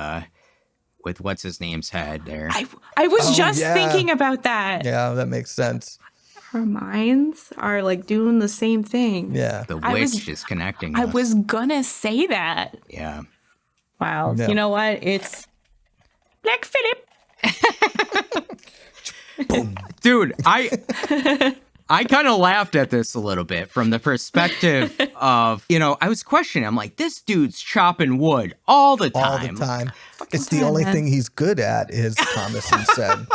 what's his name's head there. I was just yeah. thinking about that. Yeah, that makes sense. Our minds are like doing the same thing. Yeah. The I witch was- is connecting I us. was gonna say that. Yeah. Wow. Yeah. You know what? It's Black Phillip. Dude, I kind of laughed at this a little bit from the perspective of, I was questioning. I'm like, this dude's chopping wood all the All time. the time. It's the time, only man. thing he's good at, as Thomasin said.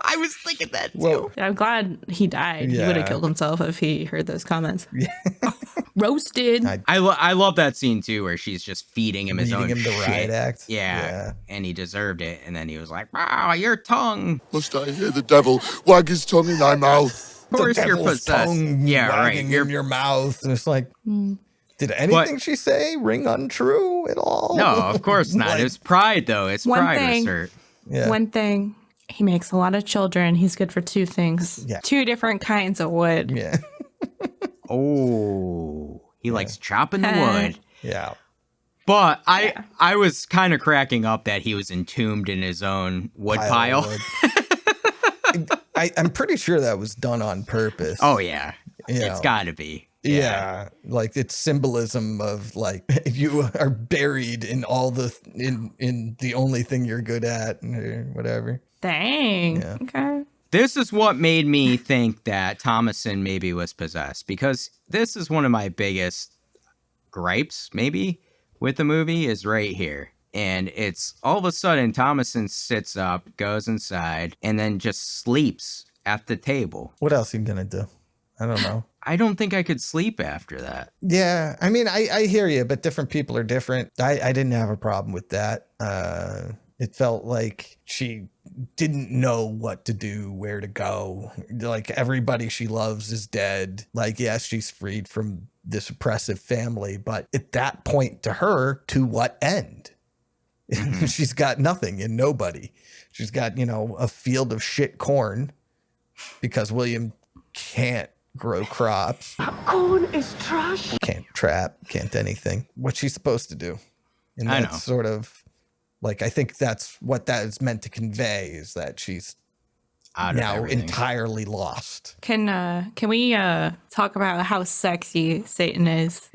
I was thinking that too. Whoa. I'm glad he died. He would Yeah. have killed himself if he heard those comments. Roasted. I love that scene too, where she's just feeding him his Reading own him the shit. riot act. Yeah, and he deserved it. And then he was like, "Wow, your tongue." Must I hear the devil wag his tongue in thy mouth? Of course, you're Devil's possessed. tongue Yeah, right. wagging in your mouth. And it's like, did anything she say ring untrue at all? No, of course not. Like- It's pride, though. It's One pride thing. was hurt. Yeah. One thing, he makes a lot of children. He's good for two things. Yeah. Two different kinds of wood. Yeah. Oh, he likes chopping the wood. Yeah. But I was kind of cracking up that he was entombed in his own wood pile. of wood. I'm pretty sure that was done on purpose. Oh yeah, You it's know. got to be. Yeah, like it's symbolism of like you are buried in in the only thing you're good at or whatever. Dang. Yeah. Okay. This is what made me think that Thomasin maybe was possessed, because this is one of my biggest gripes maybe with the movie is right here. And it's all of a sudden Thomasin sits up, goes inside, and then just sleeps at the table. What else are you gonna do? I don't know. I don't think I could sleep after that. Yeah, I mean, I hear you, but different people are different. I didn't have a problem with that. It felt like she didn't know what to do, where to go. Like, everybody she loves is dead. Like, yes, she's freed from this oppressive family, but at that point, to her, to what end? Mm-hmm. She's got nothing and nobody. She's got, a field of shit corn because William can't grow crops. Corn is trash. Can't trap, can't anything. What's she supposed to do? And I that's know. sort of like, I think that's what that is meant to convey, is that she's Out of now everything. entirely lost. Can we talk about how sexy Satan is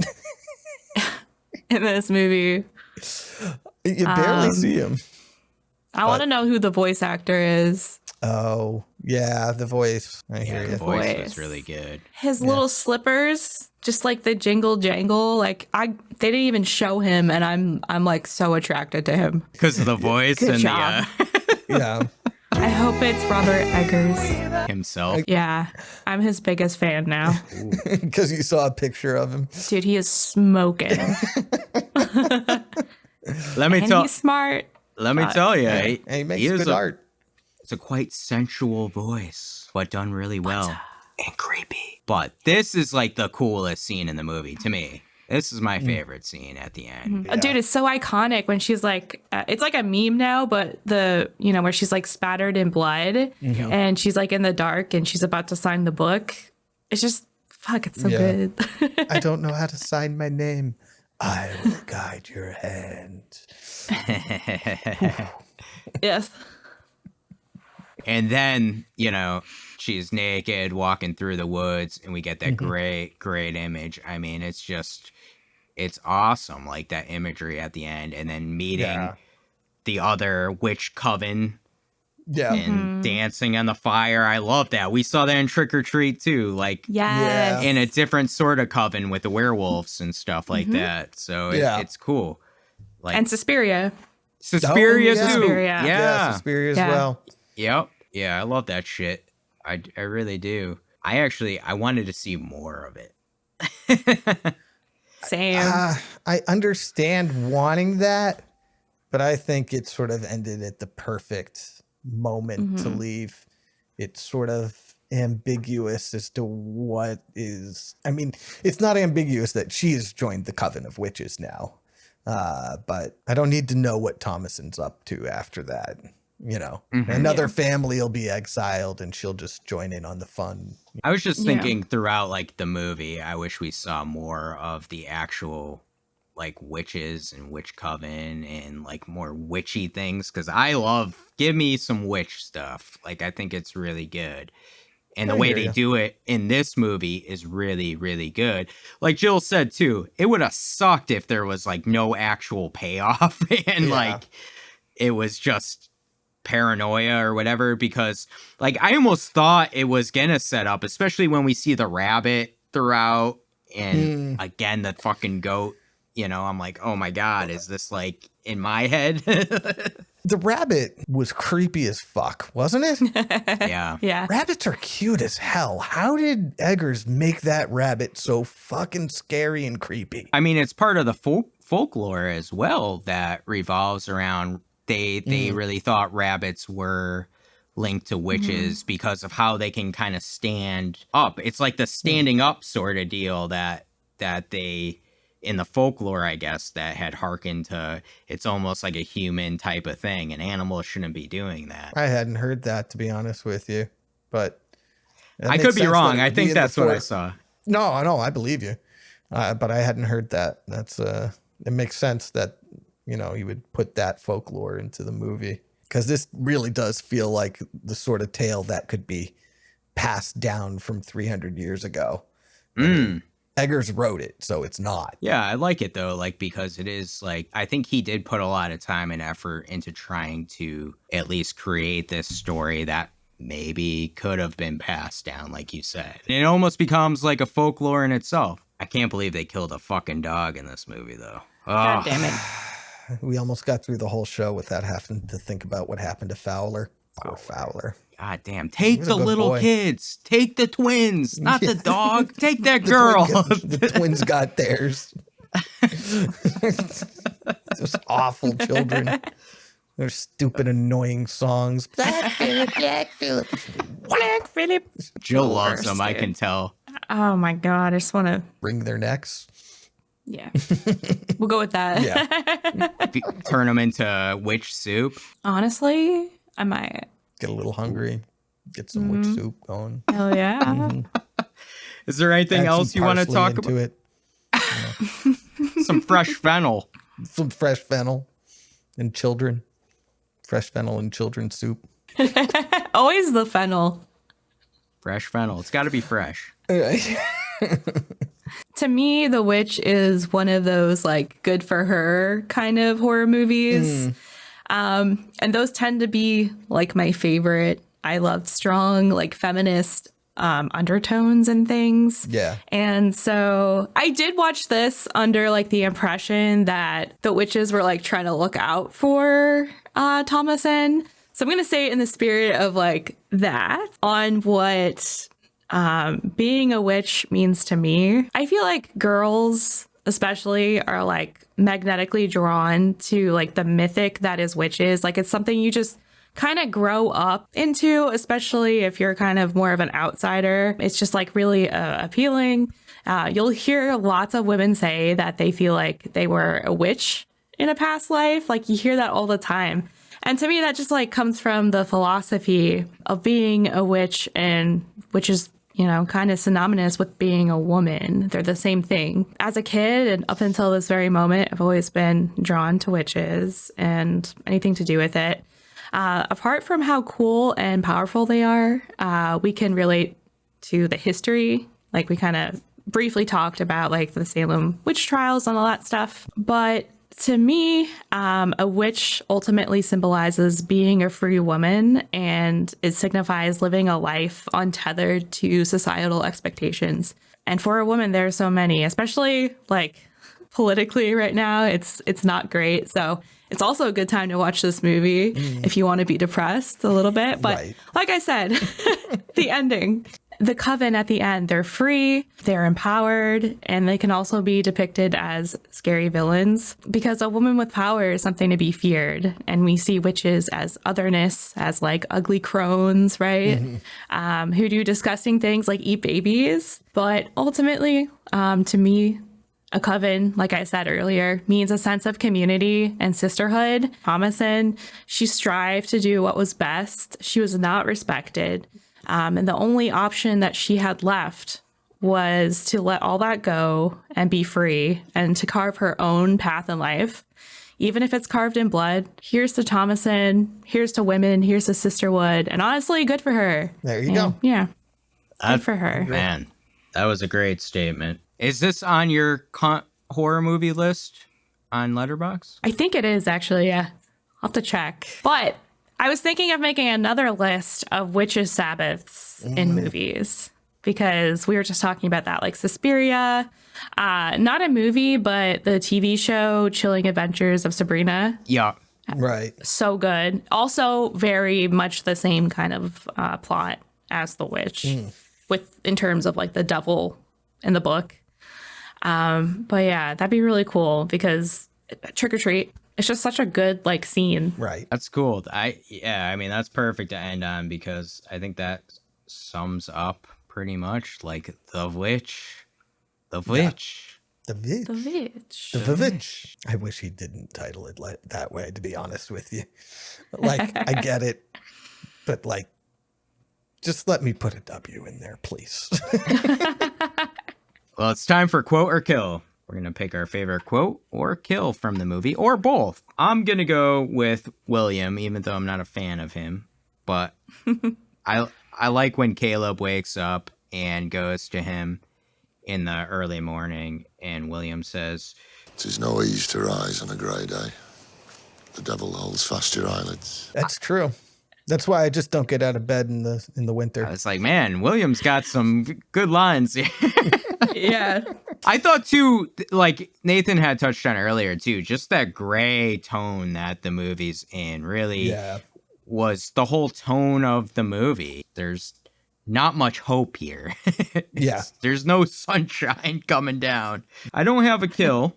in this movie? You barely see him. I want to know who the voice actor is. Oh, yeah, the voice. I hear The you. voice was really good. His little slippers, just like the jingle jangle. Like they didn't even show him, and I'm like so attracted to him. Because of the voice Good and job. Yeah. I hope it's Robert Eggers. himself. Yeah, I'm his biggest fan now. Because you saw a picture of him. Dude, he is smoking. Let me And tell. he's smart. Let me tell you, And he makes good art. It's a quite sensual voice, but done really well and creepy. But this is like the coolest scene in the movie to me. This is my favorite scene at the end. Dude, it's so iconic when she's like, it's like a meme now, but where she's like spattered in blood and she's like in the dark and she's about to sign the book. It's just, fuck, it's so good. I don't know how to sign my name. I will guide your hand. Yes. And then, she's naked walking through the woods and we get that great image. I mean, it's awesome. Like that imagery at the end and then meeting the other witch coven and dancing on the fire. I love that. We saw that in Trick or Treat too. Like Yes. in a different sort of coven with the werewolves and stuff like that. So it's cool. Like And Suspiria. Suspiria too. Suspiria. Yeah. Suspiria as Yeah. well. Yep. Yeah, I love that shit. I really do. I wanted to see more of it. Same. I understand wanting that, but I think it sort of ended at the perfect moment to leave. It's sort of ambiguous as to what is. I mean, it's not ambiguous that she has joined the Coven of Witches now, but I don't need to know what Thomasin's up to after that. Another family will be exiled and she'll just join in on the fun. I was just thinking throughout like the movie, I wish we saw more of the actual like witches and witch coven and like more witchy things. Cause give me some witch stuff. Like, I think it's really good. And the way they do it in this movie is really, really good. Like Jill said too, it would have sucked if there was like no actual payoff and like it was just paranoia or whatever, because like I almost thought it was gonna set up, especially when we see the rabbit throughout and again the fucking goat, I'm like, oh my god, is this like in my head? The rabbit was creepy as fuck, wasn't it? Yeah. Yeah. Rabbits are cute as hell. How did Eggers make that rabbit so fucking scary and creepy? I mean, it's part of the folklore as well that revolves around they really thought rabbits were linked to witches because of how they can kind of stand up. It's like the standing up sort of deal that they in the folklore, I guess, that had hearkened to. It's almost like a human type of thing, and animals shouldn't be doing that. I hadn't heard that, to be honest with you, but I could be wrong. I think that's what I saw. No, I believe you, but I hadn't heard that. That's it makes sense that you would put that folklore into the movie, because this really does feel like the sort of tale that could be passed down from 300 years ago. Eggers wrote it, so it's not. Yeah, I like it though, like because it is like I think he did put a lot of time and effort into trying to at least create this story that maybe could have been passed down, like you said. And it almost becomes like a folklore in itself. I can't believe they killed a fucking dog in this movie though. God damn it. We almost got through the whole show without having to think about what happened to Fowler. Poor Fowler. God damn. Take was a the good little boy. kids. Take the twins, not the dog. Take that girl. The twins got theirs. Those awful children. Their stupid, annoying songs. Black Phillip, Black Phillip. Black Phillip. Jill loves them, I can tell. Oh my God. I just want to. Wring their necks. Yeah. We'll go with that. Yeah. Turn them into witch soup. Honestly, I might. Get a little hungry. Get some witch soup going. Hell yeah. Is there anything Add else some you want to parsley talk into about? It. Some fresh fennel. Some fresh fennel and children. Fresh fennel and children soup. Always the fennel. Fresh fennel. It's got to be fresh. To me, The Witch is one of those like good for her kind of horror movies. And those tend to be like my favorite. I love strong like feminist undertones and things. Yeah. And so I did watch this under like the impression that the witches were like trying to look out for Thomasin. So I'm going to say it in the spirit of like that on what being a witch means to me. I feel like girls especially are like magnetically drawn to like the mythic that is witches. Like it's something you just kind of grow up into, especially if you're kind of more of an outsider. It's just like really appealing. You'll hear lots of women say that they feel like they were a witch in a past life. Like you hear that all the time. And to me, that just like comes from the philosophy of being a witch, and which is, you know, kind of synonymous with being a woman. They're the same thing. As a kid and up until this very moment, I've always been drawn to witches and anything to do with it. Apart from how cool and powerful they are, we can relate to the history. Like we kind of briefly talked about like the Salem witch trials and all that stuff. But to me, a witch ultimately symbolizes being a free woman, and it signifies living a life untethered to societal expectations. And for a woman, there are so many, especially like politically right now. It's not great. So it's also a good time to watch this movie if you want to be depressed a little bit. But like I said, the ending. The coven at the end, they're free, they're empowered, and they can also be depicted as scary villains because a woman with power is something to be feared. And we see witches as otherness, as like ugly crones, right? Who do disgusting things like eat babies. But ultimately, to me, a coven, like I said earlier, means a sense of community and sisterhood. Thomasin, she strived to do what was best. She was not respected. And the only option that she had left was to let all that go and be free and to carve her own path in life. Even if it's carved in blood, here's to Thomasin, here's to women, here's to sisterhood. And honestly, good for her. There you go. Yeah, good for her. Man, that was a great statement. Is this on your horror movie list on Letterboxd? I think it is, actually, yeah. I'll have to check. But I was thinking of making another list of witches' Sabbaths in movies because we were just talking about that, like Suspiria, not a movie, but the TV show Chilling Adventures of Sabrina. Yeah. Right. So good. Also very much the same kind of plot as The Witch in terms of like the devil in the book. But yeah, that'd be really cool because Trick or Treat, it's just such a good like scene. Right. That's cool. I mean, that's perfect to end on because I think that sums up pretty much like The Witch. The Witch. The Witch. The Witch. The Witch. I wish he didn't title it that way, to be honest with you. Like, I get it, but like, just let me put a W in there, please. Well, it's time for Quote or Kill. We're going to pick our favorite quote or kill from the movie, or both. I'm going to go with William, even though I'm not a fan of him. But I like when Caleb wakes up and goes to him in the early morning, and William says, "'Tis no ease to rise on a grey day. The devil holds fast your eyelids." That's true. That's why I just don't get out of bed in the winter. I was like, man, William's got some good lines here. Yeah. I thought too, like Nathan had touched on earlier too, just that gray tone that the movie's in really was the whole tone of the movie. There's not much hope here. Yeah. There's no sunshine coming down. I don't have a kill,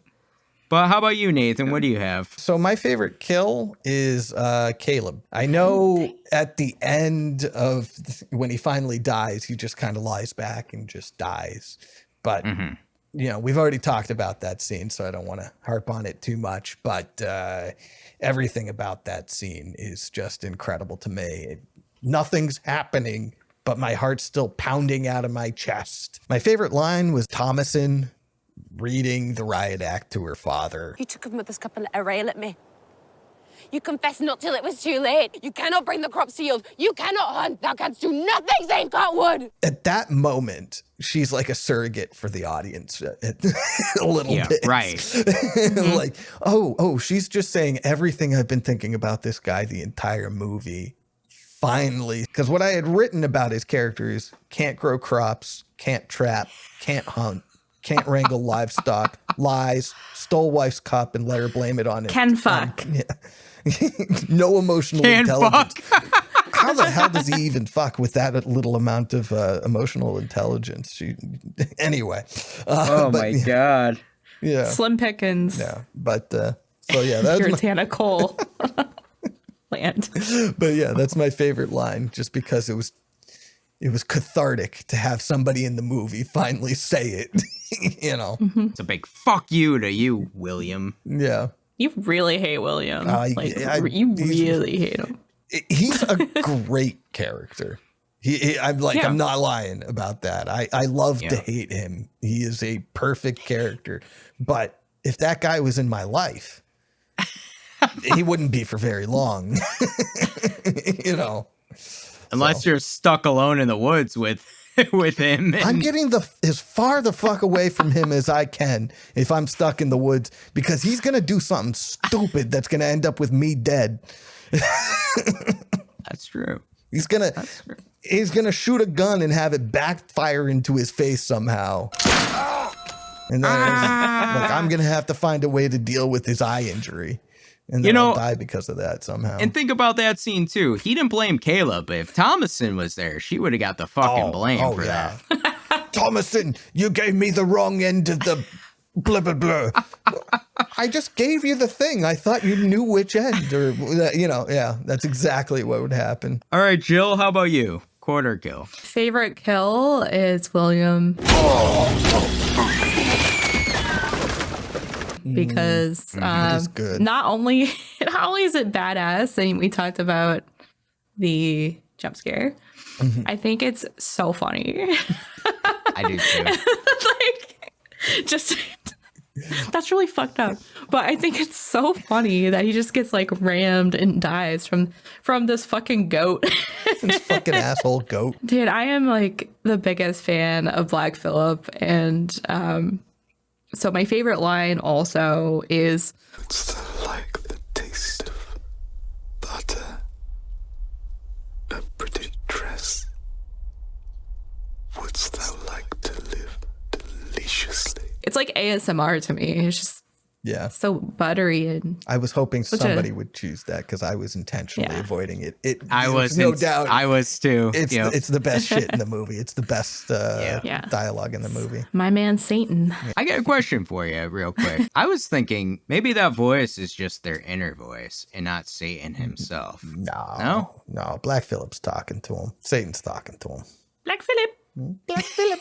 but how about you, Nathan? What do you have? So my favorite kill is Caleb. I know at the end of when he finally dies, he just kind of lies back and just dies. But, you know, we've already talked about that scene, so I don't want to harp on it too much. But everything about that scene is just incredible to me. Nothing's happening, but my heart's still pounding out of my chest. My favorite line was Thomasin reading the riot act to her father. You took a mother's cup and let her rail at me. You confessed not till it was too late. You cannot bring the crops to yield. You cannot hunt. Thou canst do nothing save cut wood. At that moment, she's like a surrogate for the audience a little bit. Right. Like, oh, she's just saying everything I've been thinking about this guy the entire movie. Finally, because what I had written about his character is can't grow crops, can't trap, can't hunt, can't wrangle livestock, lies, stole wife's cup and let her blame it on him. Can fuck. No emotional Can intelligence. fuck. How the hell does he even fuck with that little amount of emotional intelligence? Anyway. My God. Yeah. Slim pickings. Yeah. But so yeah, that's Your my, Tana Cole land. but yeah, that's my favorite line just because it was cathartic to have somebody in the movie finally say it, you know. It's a big fuck you to you, William. Yeah. You really hate William. You really hate him. He's a great character. I'm not lying about that. I love to hate him. He is a perfect character. But if that guy was in my life, he wouldn't be for very long. You know. Unless you're stuck alone in the woods with him. I'm getting as far the fuck away from him as I can if I'm stuck in the woods, because he's going to do something stupid that's going to end up with me dead. That's true. He's gonna shoot a gun and have it backfire into his face somehow. And then I'm gonna have to find a way to deal with his eye injury. And then I'll die because of that somehow. And think about that scene too. He didn't blame Caleb, but if Thomasin was there, she would have got the fucking blame for that. Thomasin, you gave me the wrong end of the blah, blah, blah. I just gave you the thing. I thought you knew which end, or, that's exactly what would happen. All right, Jill, how about you? Quarter kill. Favorite kill is William. Because not only is it badass, and we talked about the jump scare, I think it's so funny. I do too. Just that's really fucked up. But I think it's so funny that he just gets rammed and dies from this fucking goat. This fucking asshole goat. Dude, I am the biggest fan of Black Phillip, and so my favorite line also is, "Wouldst thou like the taste of butter, a pretty dress? Wouldst thou like to live deliciously?" It's like ASMR to me. It's just so buttery, and I was hoping somebody would choose that because I was intentionally avoiding it. I was no doubt. I was too. It's the best shit in the movie. It's the best dialogue in the movie. My man Satan. I got a question for you real quick. I was thinking maybe that voice is just their inner voice and not Satan himself. No. Black Phillip's talking to him. Satan's talking to him. Black Phillip. Black Phillip.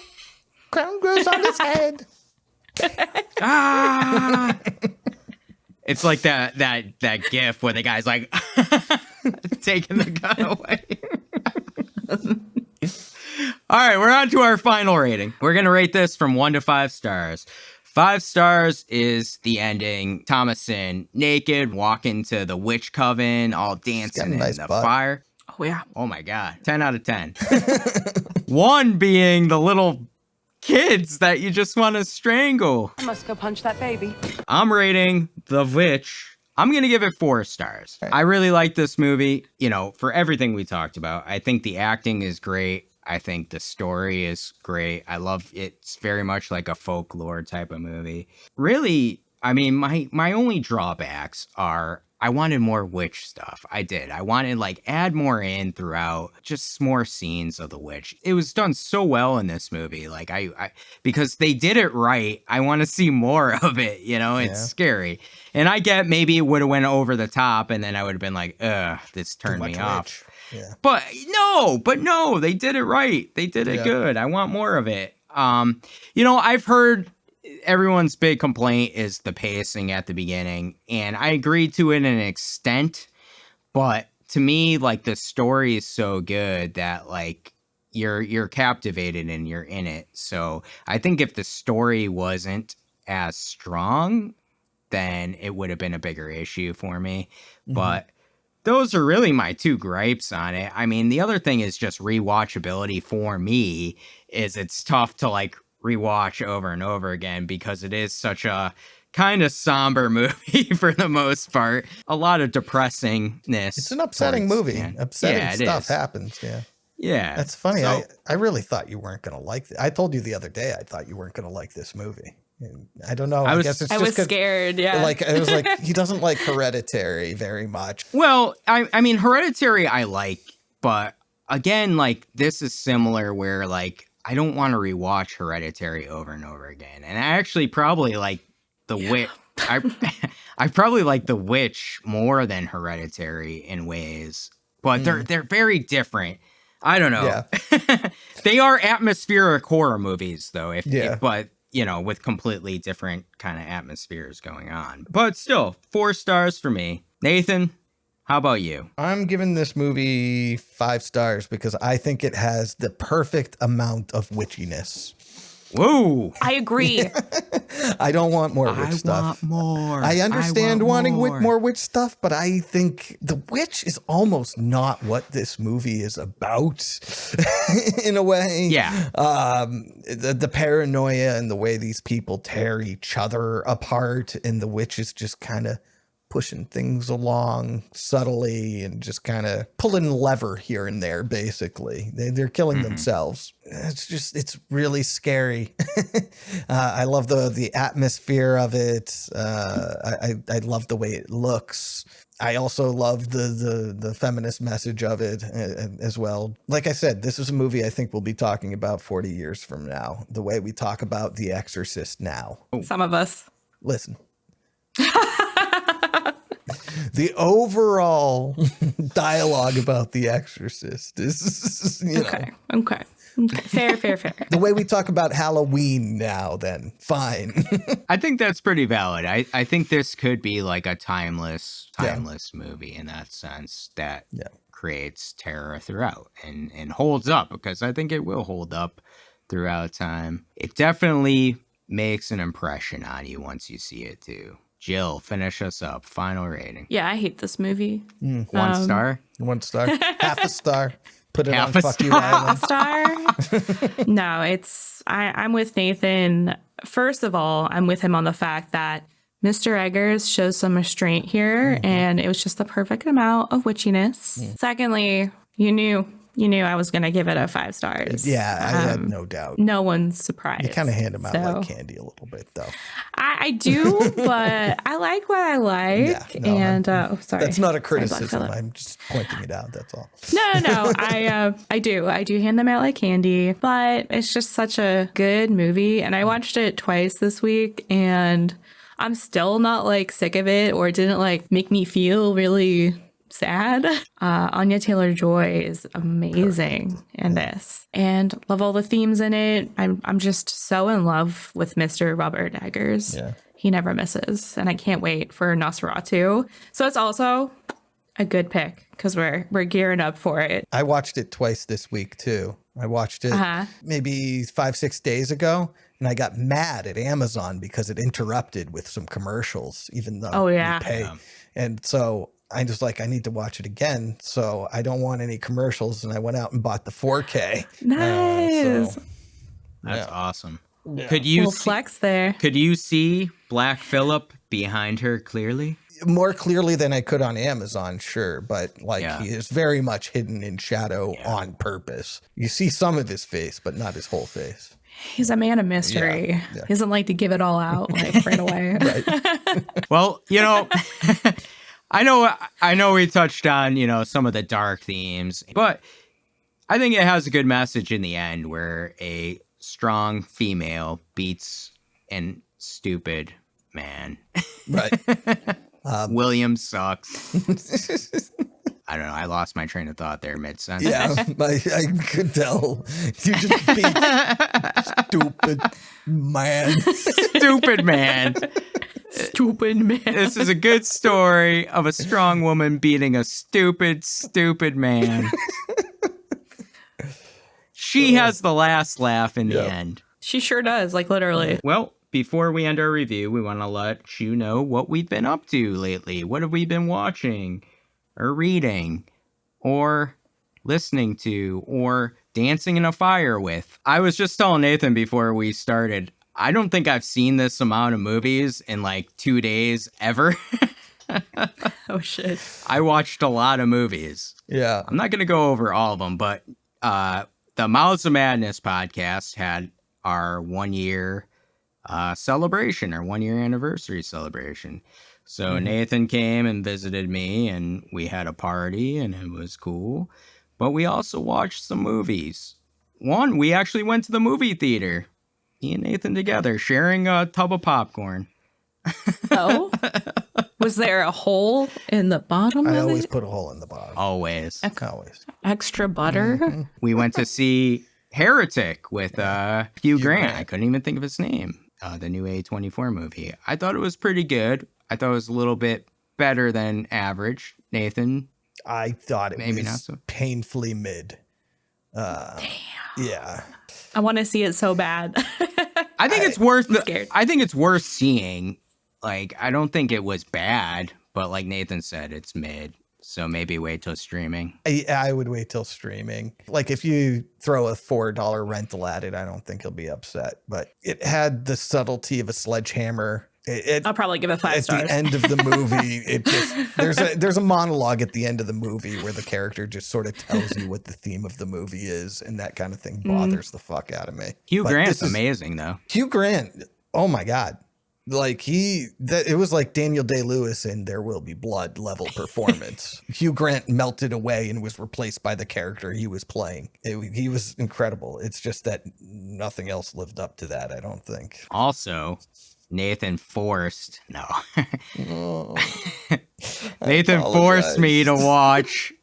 Crown grows on his head. It's like that gif where the guy's taking the gun away. All right, we're on to our final rating. We're gonna rate this from 1 to 5 stars. 5 stars is the ending. Thomasin naked, walking to the witch coven, all dancing in the fire. Oh yeah. Oh my God. 10 out of 10. 1 being the little kids that you just want to strangle. I must go punch that baby. I'm rating The Witch. I'm going to give it 4 stars. Right. I really like this movie, for everything we talked about. I think the acting is great. I think the story is great. I love it's very much like a folklore type of movie. Really, I mean, my only drawbacks are I wanted more witch stuff. I did. I wanted like add more in throughout, just more scenes of the witch. It was done so well in this movie. Like I because they did it right. I want to see more of it. You know, it's scary. And I get maybe it would have went over the top, and then I would have been like, ugh, this turned me off. Yeah. But no, they did it right. They did it good. I want more of it. You know, I've heard everyone's big complaint is the pacing at the beginning, and I agree to it in an extent, but to me, like, the story is so good that like you're captivated and you're in it. So I think if the story wasn't as strong, then it would have been a bigger issue for me. But those are really my two gripes on it. I mean, the other thing is just rewatchability for me is it's tough to like rewatch over and over again because it is such a kind of somber movie for the most part. A lot of depressingness. It's an upsetting movie. Upsetting stuff happens. Yeah. Yeah. That's funny. I really thought you weren't going to like it. I told you the other day I thought you weren't going to like this movie. I don't know. I guess it's I was scared. Yeah. Like I was like, he doesn't like Hereditary very much. Well, I mean, Hereditary I like, but again, like this is similar where like I don't want to rewatch Hereditary over and over again. And I actually probably like The Witch. I probably like The Witch more than Hereditary in ways, but they're very different. I don't know. Yeah. They are atmospheric horror movies though. But you know, with completely different kind of atmospheres going on. But still, 4 stars for me. Nathan, how about you? I'm giving this movie 5 stars because I think it has the perfect amount of witchiness. Whoa. I agree. I don't want more witch stuff. I want more. I understand wanting more witch stuff, but I think the witch is almost not what this movie is about in a way. Yeah. The paranoia and the way these people tear each other apart, and the witch is just kind of pushing things along subtly and just kind of pulling lever here and there, basically. They're killing themselves. It's really scary. I love the atmosphere of it. I love the way it looks. I also love the feminist message of it as well. Like I said, this is a movie I think we'll be talking about 40 years from now, the way we talk about The Exorcist now. Some of us. Listen. The overall dialogue about The Exorcist is, Okay. Fair. The way we talk about Halloween now, then, fine. I think that's pretty valid. I think this could be like a timeless movie in that sense that creates terror throughout and holds up, because I think it will hold up throughout time. It definitely makes an impression on you once you see it too. Jill, finish us up. Final rating. Yeah, I hate this movie. 1 star? 1 star. Half a star. Put it Half on a Fuck You star. Island. Star? No, I'm with Nathan. First of all, I'm with him on the fact that Mr. Eggers shows some restraint here, and it was just the perfect amount of witchiness. Secondly, you knew I was going to give it a 5 stars. Yeah, I had no doubt. No one's surprised. You kind of hand him out like candy a little bit, though. I do, but I like what I like. Yeah, no, and sorry, that's not a Sorry, criticism. Black Phillip. I'm just pointing it out. That's all. No. I do hand them out like candy, but it's just such a good movie. And I watched it twice this week, and I'm still not like sick of it, or it didn't like make me feel really sad. Anya Taylor-Joy is amazing in this, and love all the themes in it. I'm just so in love with Mr. Robert Eggers. Yeah. He never misses, and I can't wait for Nosferatu. So it's also a good pick because we're gearing up for it. I watched it twice this week too. I watched it maybe 5-6 days ago, and I got mad at Amazon because it interrupted with some commercials, even though we pay. Yeah. And so I was like, I need to watch it again, so I don't want any commercials, and I went out and bought the 4K. Nice. That's awesome. Yeah. Could you flex there? Could you see Black Phillip behind her clearly? More clearly than I could on Amazon, sure, but he is very much hidden in shadow on purpose. You see some of his face, but not his whole face. He's a man of mystery. Yeah. He doesn't like to give it all out like right away. Right. Well, I know we touched on, some of the dark themes, but I think it has a good message in the end where a strong female beats an stupid man. Right. William sucks. I don't know. I lost my train of thought there mid-sentence. Yeah, I could tell. You just beat stupid man. Stupid man. Stupid man. This is a good story of a strong woman beating a stupid man. She has the last laugh in the end. She sure does, like literally. Well, before we end our review, we want to let you know what we've been up to lately. What have we been watching or reading or listening to or dancing in a fire with? I was just telling Nathan before we started, I don't think I've seen this amount of movies in like 2 days ever. Oh, shit. I watched a lot of movies. Yeah. I'm not going to go over all of them, but the Mouths of Madness podcast had our 1 year celebration, our 1 year anniversary celebration. So Nathan came and visited me and we had a party and it was cool. But we also watched some movies. One, we actually went to the movie theater. Me and Nathan together, sharing a tub of popcorn. Oh? Was there a hole in the bottom of it? I always put a hole in the bottom. Always. Always. Extra butter? We went to see Heretic with Hugh Grant. I couldn't even think of his name. The new A24 movie. I thought it was pretty good. I thought it was a little bit better than average. Nathan? I thought it maybe was not so painfully mid. Damn. Yeah. I want to see it so bad. I think it's worth I think it's worth seeing. Like, I don't think it was bad, but like Nathan said, it's mid. So maybe wait till streaming. I would wait till streaming. Like if you throw a $4 rental at it, I don't think he'll be upset. But it had the subtlety of a sledgehammer. I'll probably give it 5 stars. At the end of the movie, it just there's a monologue at the end of the movie where the character just sort of tells you what the theme of the movie is, and that kind of thing bothers the fuck out of me. Hugh Grant's amazing though. Hugh Grant, oh my god. Like it was like Daniel Day-Lewis in There Will Be Blood level performance. Hugh Grant melted away and was replaced by the character he was playing. He was incredible. It's just that nothing else lived up to that, I don't think. Also, Nathan forced Oh, Nathan forced me to watch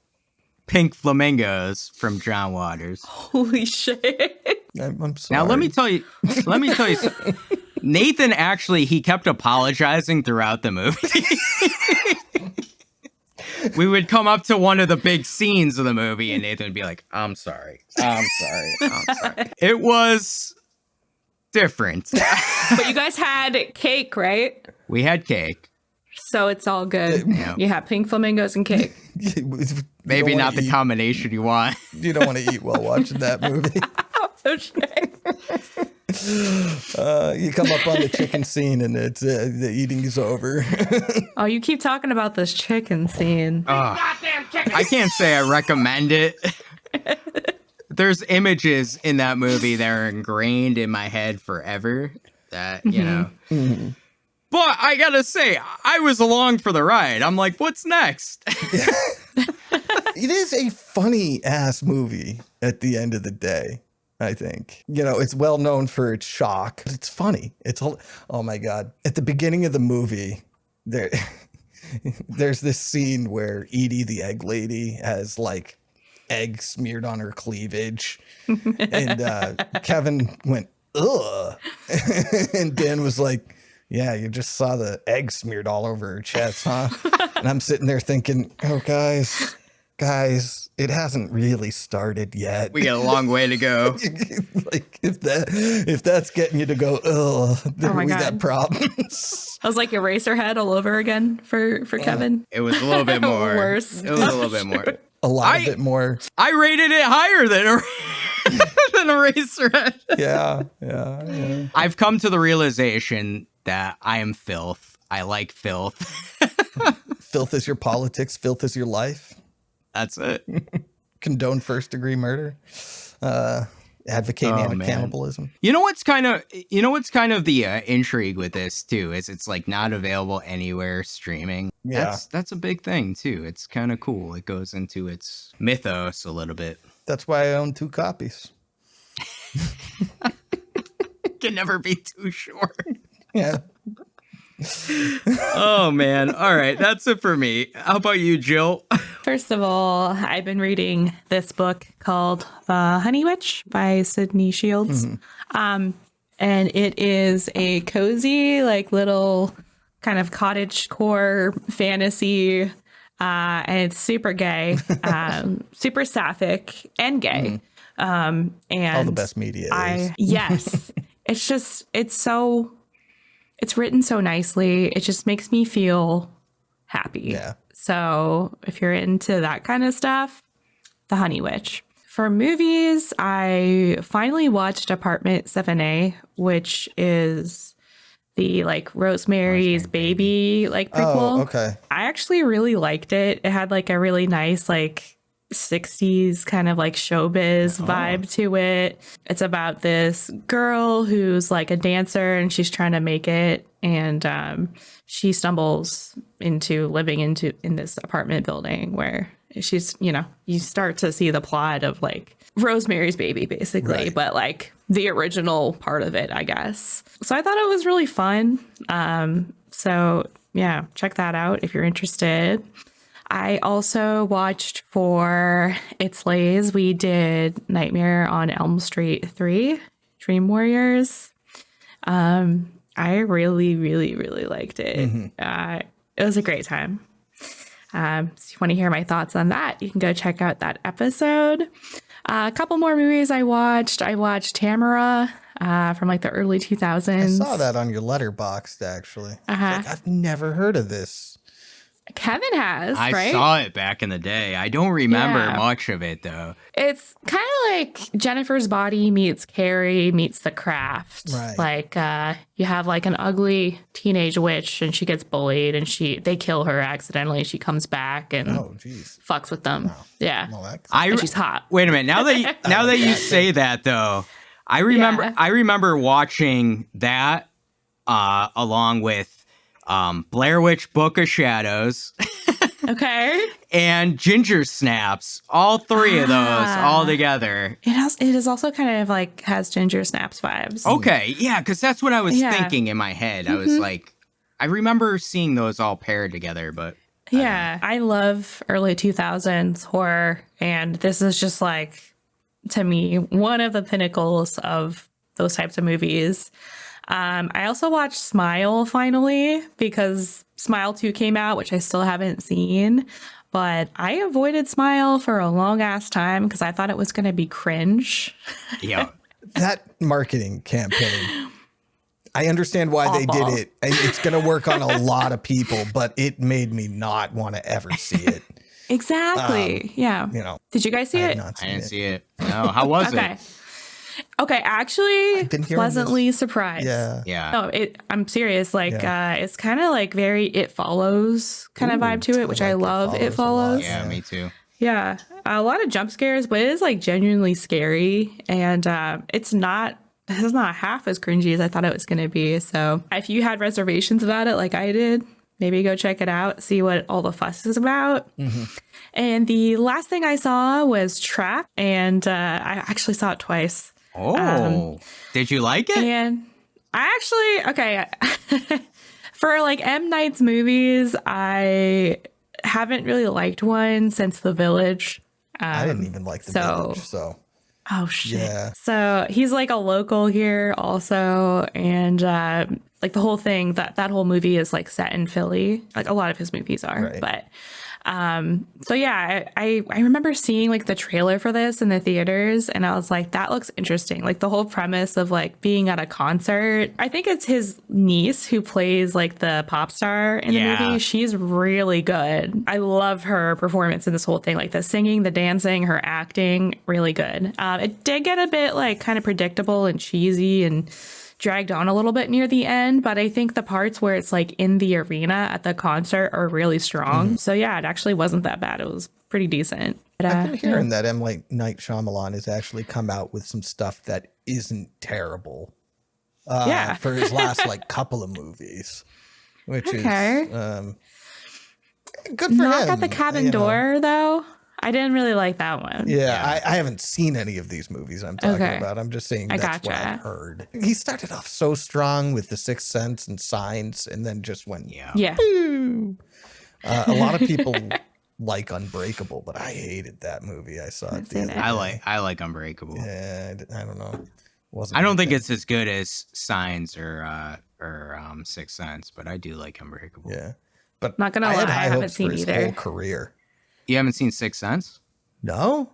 Pink Flamingos from John Waters. Holy shit. I'm sorry. Now let me tell you Nathan actually, he kept apologizing throughout the movie. We would come up to one of the big scenes of the movie and Nathan would be like, I'm sorry. It was different. But you guys had cake, right? We had cake. So it's all good. Yeah. You have pink flamingos and cake. Maybe not the combination you want. You don't want to eat while watching that movie. Oh, shit. You come up on the chicken scene and it's the eating is over. Oh, you keep talking about this chicken scene. I can't say I recommend it. There's images in that movie that are ingrained in my head forever that, you know. Mm-hmm. But I gotta say, I was along for the ride. I'm like, what's next? It is a funny ass movie at the end of the day. I think, it's well known for its shock, but it's funny. Oh my God. At the beginning of the movie, there's this scene where Edie, the egg lady, has like egg smeared on her cleavage. And Kevin went, ugh. And Dan was like, yeah, you just saw the egg smeared all over her chest, huh? And I'm sitting there thinking, oh, guys, it hasn't really started yet. We got a long way to go. Like if that's getting you to go, we got problems. I was like Eraserhead all over again for Kevin. It was a little bit more. Worse. It was a little bit more. A lot bit more. I rated it higher than Eraserhead. Yeah. I've come to the realization that I am filth. I like filth. Filth is your politics. Filth is your life. That's it. Condone first-degree murder. advocating man. cannibalism. You know what's kind of the intrigue with this too is it's like not available anywhere streaming. Yeah. That's a big thing too. It's kind of cool. It goes into its mythos a little bit. That's why I own 2 copies. Can never be too short. Yeah. Oh man. All right, that's it for me. How about you, Jill? First of all, I've been reading this book called The Honey Witch by Sydney Shields. And it is a cozy, like little kind of cottagecore fantasy. And it's super gay, super sapphic and gay. And all the best media is. Yes. It's written so nicely. It just makes me feel happy. Yeah. So if you're into that kind of stuff, The Honey Witch. For movies, I finally watched Apartment 7A, which is the like Rosemary's Baby like prequel. Oh, okay. I actually really liked it. It had like a really nice like 60s kind of like showbiz vibe to it. It's about this girl who's like a dancer and she's trying to make it, and she stumbles into living in this apartment building where she's, you know, you start to see the plot of like Rosemary's Baby basically, Right. but like the original part of it, I guess. So I thought it was really fun. So yeah, check that out if you're interested. I also watched for It's Lays. We did Nightmare on Elm Street 3, Dream Warriors. I really, really, really liked it. It was a great time. So if you want to hear my thoughts on that, you can go check out that episode. A couple more movies I watched. I watched Tamara from like the early 2000s. I saw that on your Letterboxd, actually. Like, I've never heard of this. Kevin has, I right? saw it back in the day. I don't remember Yeah. much of it though. It's kind of like Jennifer's Body meets Carrie meets The Craft. Right. Like you have like an ugly teenage witch and she gets bullied and they kill her accidentally. She comes back and fucks with them. Yeah. And she's hot. Wait a minute. Now that you say that though, I remember watching that along with Blair Witch Book of Shadows. Okay. And Ginger Snaps. All 3 of those all together. It is also kind of like has Ginger Snaps vibes. Okay. Yeah, because that's what I was thinking in my head. I was like, I remember seeing those all paired together, but yeah, I love early 2000s horror, and this is just like, to me, one of the pinnacles of those types of movies. I also watched Smile finally because Smile 2 came out, which I still haven't seen, but I avoided Smile for a long ass time because I thought it was going to be cringe. Yeah. That marketing campaign, I understand why they did it. It's going to work on a lot of people, but it made me not want to ever see it. Exactly. Yeah. You know, did you guys see it? I didn't see it. No. How was it? Okay, actually, pleasantly surprised. Yeah. No, I'm serious. Like, it's kind of like very It Follows kind of vibe to it, which I love. It Follows. Yeah, me too. Yeah, a lot of jump scares, but it is like genuinely scary, and it's not half as cringy as I thought it was going to be. So, if you had reservations about it, like I did, maybe go check it out, see what all the fuss is about. And the last thing I saw was Trap, and I actually saw it twice. Oh, did you like it? And I actually, for like M. Night's movies, I haven't really liked one since The Village. I didn't even like The Village, so. Oh, shit. Yeah. So he's like a local here also. And like the whole thing, that whole movie is like set in Philly. Like a lot of his movies are. Right. But so yeah, I remember seeing like the trailer for this in the theaters and I was like, that looks interesting. Like the whole premise of like being at a concert. I think it's his niece who plays like the pop star in the movie. She's really good. I love her performance in this whole thing. Like the singing, the dancing, her acting, really good. It did get a bit like kind of predictable and cheesy and dragged on a little bit near the end, but I think the parts where it's like in the arena at the concert are really strong. So yeah, it actually wasn't that bad. It was pretty decent. But, I've been hearing that M. Night Shyamalan has actually come out with some stuff that isn't terrible. For his last couple of movies, which is good for him. Knock at the Cabin Door, though. I didn't really like that one. Yeah. I haven't seen any of these movies I'm talking about. I'm just saying that's what I've heard. He started off so strong with The Sixth Sense and Signs, and then just went a lot of people like Unbreakable, but I hated that movie. I saw it. I like Unbreakable. Yeah, I don't know. I don't think it's as good as Signs or Sixth Sense, but I do like Unbreakable. Yeah, but not gonna lie, I haven't seen either. Whole career. You haven't seen Sixth Sense? No.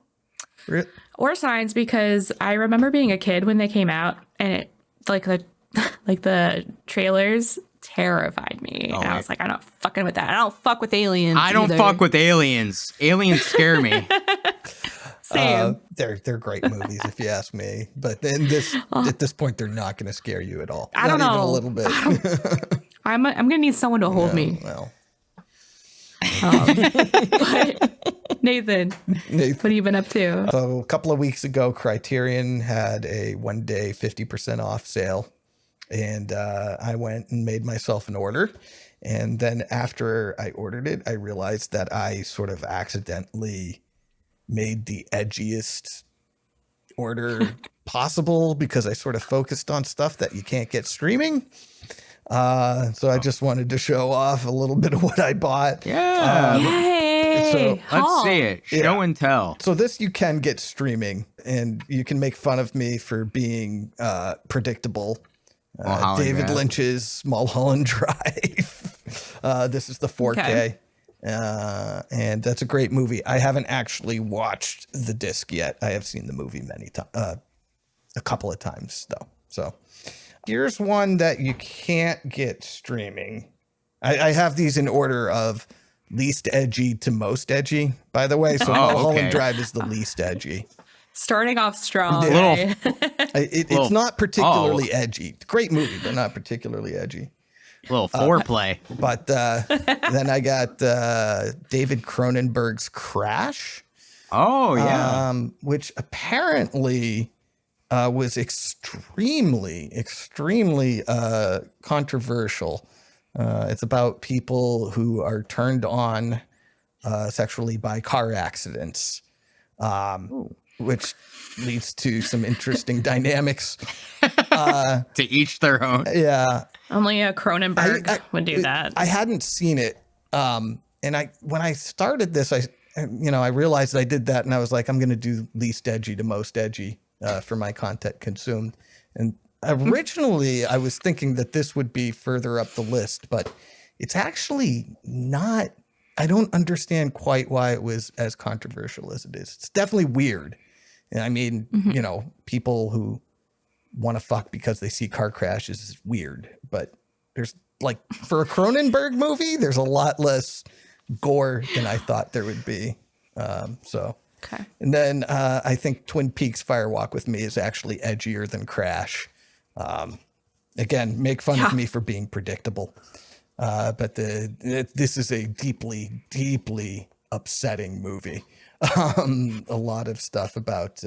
Or Signs, because I remember being a kid when they came out, and it the trailers terrified me. And I was like, I'm not fucking with that. I don't fuck with aliens. I don't fuck with aliens. Aliens scare me. Same. They're great movies if you ask me. But then at this point, they're not going to scare you at all. I don't know. Even a little bit. I'm gonna need someone to hold me. Well. But Nathan, what have you been up to? So a couple of weeks ago, Criterion had a 1-day 50% off sale. And I went and made myself an order. And then after I ordered it, I realized that I sort of accidentally made the edgiest order possible because I sort of focused on stuff that you can't get streaming. So I just wanted to show off a little bit of what I bought. Yeah. Yay. Let's see it. Show and tell. So this you can get streaming, and you can make fun of me for being predictable. David Lynch's Mulholland Drive. This is the 4K. Okay. And that's a great movie. I haven't actually watched the disc yet. I have seen the movie a couple of times though. So here's one that you can't get streaming. I have these in order of least edgy to most edgy, by the way. So Mulholland Drive is the least edgy. Starting off strong. It's not particularly edgy. Great movie, but not particularly edgy. A little foreplay. But then I got David Cronenberg's Crash. Oh, yeah. Which apparently was extremely controversial. It's about people who are turned on sexually by car accidents. Which leads to some interesting dynamics. To each their own. Yeah. Only a Cronenberg would do that. I hadn't seen it. And when I started this, I realized I did that, and I was like, I'm going to do least edgy to most edgy for my content consumed. And originally I was thinking that this would be further up the list, but it's actually not. I don't understand quite why it was as controversial as it is. It's definitely weird. I mean, people who want to fuck because they see car crashes is weird. But there's for a Cronenberg movie, there's a lot less gore than I thought there would be. Okay. And then I think Twin Peaks Fire Walk with Me is actually edgier than Crash. Again, make fun of me for being predictable. But this is a deeply, deeply upsetting movie. A lot of stuff about,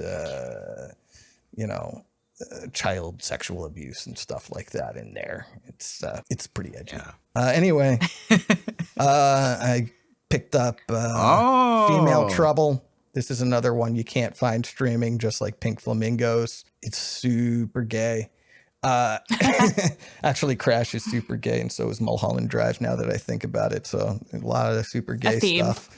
child sexual abuse and stuff like that in there. It's pretty edgy. Yeah. Anyway, I picked up Female Trouble. This is another one you can't find streaming, just like Pink Flamingos. It's super gay. Actually, Crash is super gay, and so is Mulholland Drive, now that I think about it. So a lot of super gay stuff.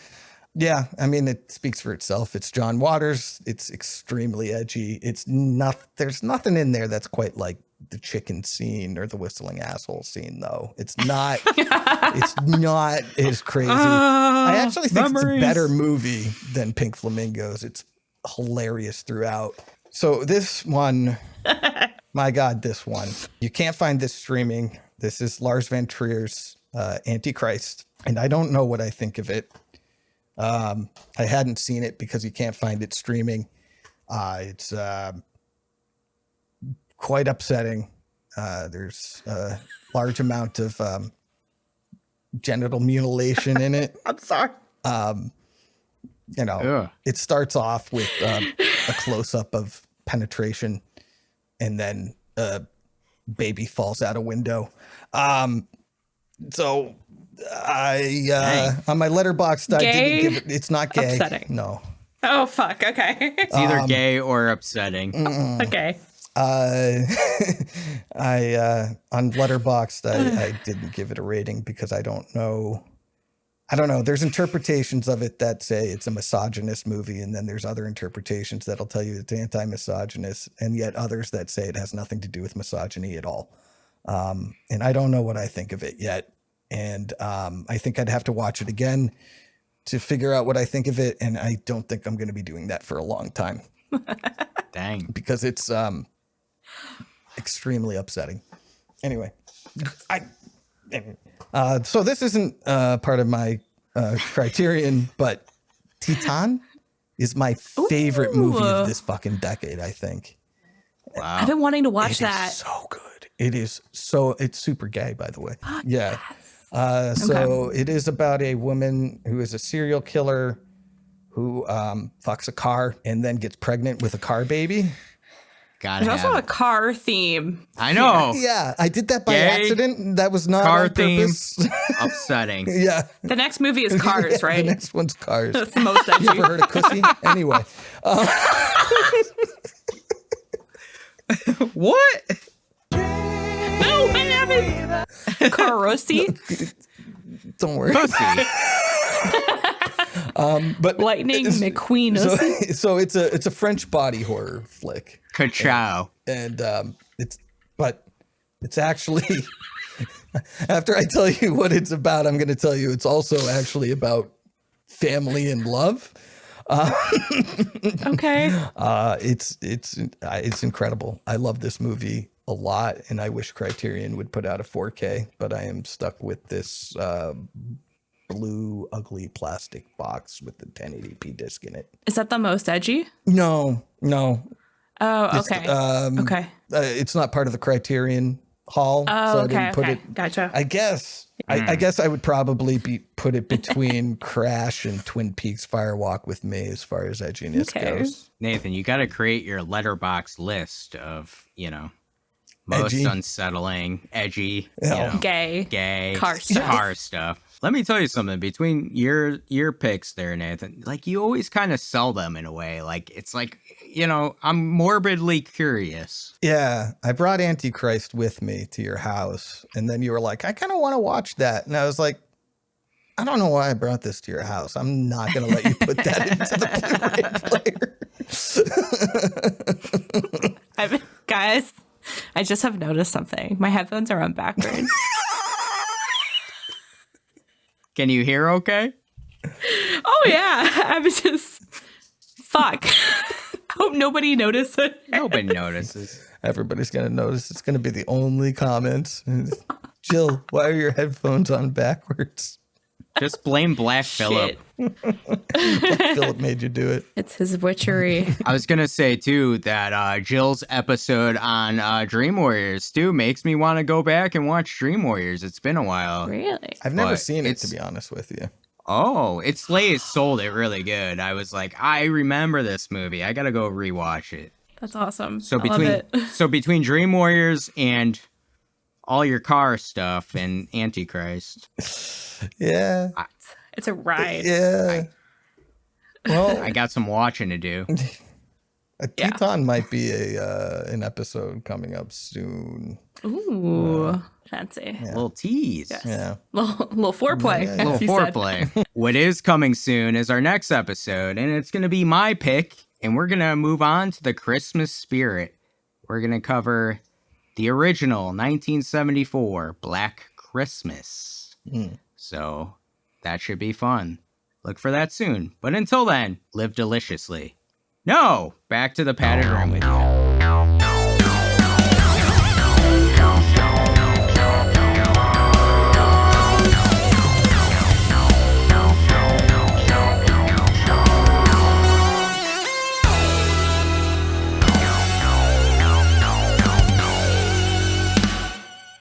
Yeah, I mean, it speaks for itself. It's John Waters. It's extremely edgy. There's nothing in there that's quite like the chicken scene or the whistling asshole scene, though. It's not. It's not as crazy. I actually think it's a better movie than Pink Flamingos. It's hilarious throughout. So this one, my God, this one. You can't find this streaming. This is Lars von Trier's Antichrist, and I don't know what I think of it. I hadn't seen it because you can't find it streaming. It's quite upsetting. There's a large amount of genital mutilation in it. I'm sorry. It starts off with a close-up of penetration, and then a baby falls out a window. So I on my letterbox, I didn't give it. It's not gay. Upsetting. No. Oh fuck. Okay. It's either gay or upsetting. Okay. I on Letterboxd, I didn't give it a rating because I don't know. There's interpretations of it that say it's a misogynist movie, and then there's other interpretations that'll tell you it's anti-misogynist, and yet others that say it has nothing to do with misogyny at all. And I don't know what I think of it yet. And I think I'd have to watch it again to figure out what I think of it. And I don't think I'm going to be doing that for a long time. Dang. Because it's extremely upsetting. Anyway, so this isn't part of my criterion, but Titan is my favorite movie of this fucking decade, I think. Wow. I've been wanting to watch that. It's so good. It's super gay, by the way. Yeah. So it is about a woman who is a serial killer who fucks a car and then gets pregnant with a car baby. There's also a car theme. I know. Yeah, I did that by accident. That was not car on purpose. theme. Upsetting. Yeah. The next movie is Cars, right? The next one's Cars. That's the most edgy. You ever heard of Pussy? Anyway. What? No, I haven't. Carosi. Don't worry. Pussy. But Lightning McQueen. So it's a French body horror flick. Ka-chow. And it's actually after I tell you what it's about, I'm going to tell you it's also actually about family and love. Okay. It's incredible. I love this movie a lot, and I wish Criterion would put out a 4K, but I am stuck with this blue ugly plastic box with the 1080p disc in it. Is that the most edgy? No. Oh, okay. Okay. It's not part of the Criterion Hall, Oh, so I okay. didn't put Okay. it. Gotcha. I guess I would probably put it between Crash and Twin Peaks Firewalk with Me as far as edginess goes. Nathan, you got to create your letterbox list of, most Edgy. unsettling, edgy, gay, car stuff. Let me tell you something. Between your picks there, Nathan, like you always kind of sell them in a way. Like it's like, I'm morbidly curious. Yeah, I brought Antichrist with me to your house, and then you were like, I kind of want to watch that. And I was like, I don't know why I brought this to your house. I'm not going to let you put that into the Blu-ray player. Guys, I just have noticed something. My headphones are on backwards. Can you hear okay? Oh, yeah. I was just... Fuck. Hope nobody notices. Nobody notices. Everybody's going to notice. It's going to be the only comments. Jill, why are your headphones on backwards? Just blame Black Phillip. Black Phillip made you do it. It's his witchery. I was going to say, too, that Jill's episode on Dream Warriors, too, makes me want to go back and watch Dream Warriors. It's been a while. Really? I've never seen it, to be honest with you. Oh, Slay sold it really good. I was like, I remember this movie. I got to go rewatch it. That's awesome. So I love it. between Dream Warriors and all your car stuff and Antichrist. Yeah. It's a ride. Yeah. Well, I got some watching to do. A Teton might be an episode coming up soon. Ooh, fancy. A little tease. Yes. Yeah. Little foreplay. Yeah, A little foreplay. What is coming soon is our next episode, and it's going to be my pick, and we're going to move on to the Christmas spirit. We're going to cover the original 1974 Black Christmas. So that should be fun. Look for that soon. But until then, live deliciously. No, back to the padded room with you.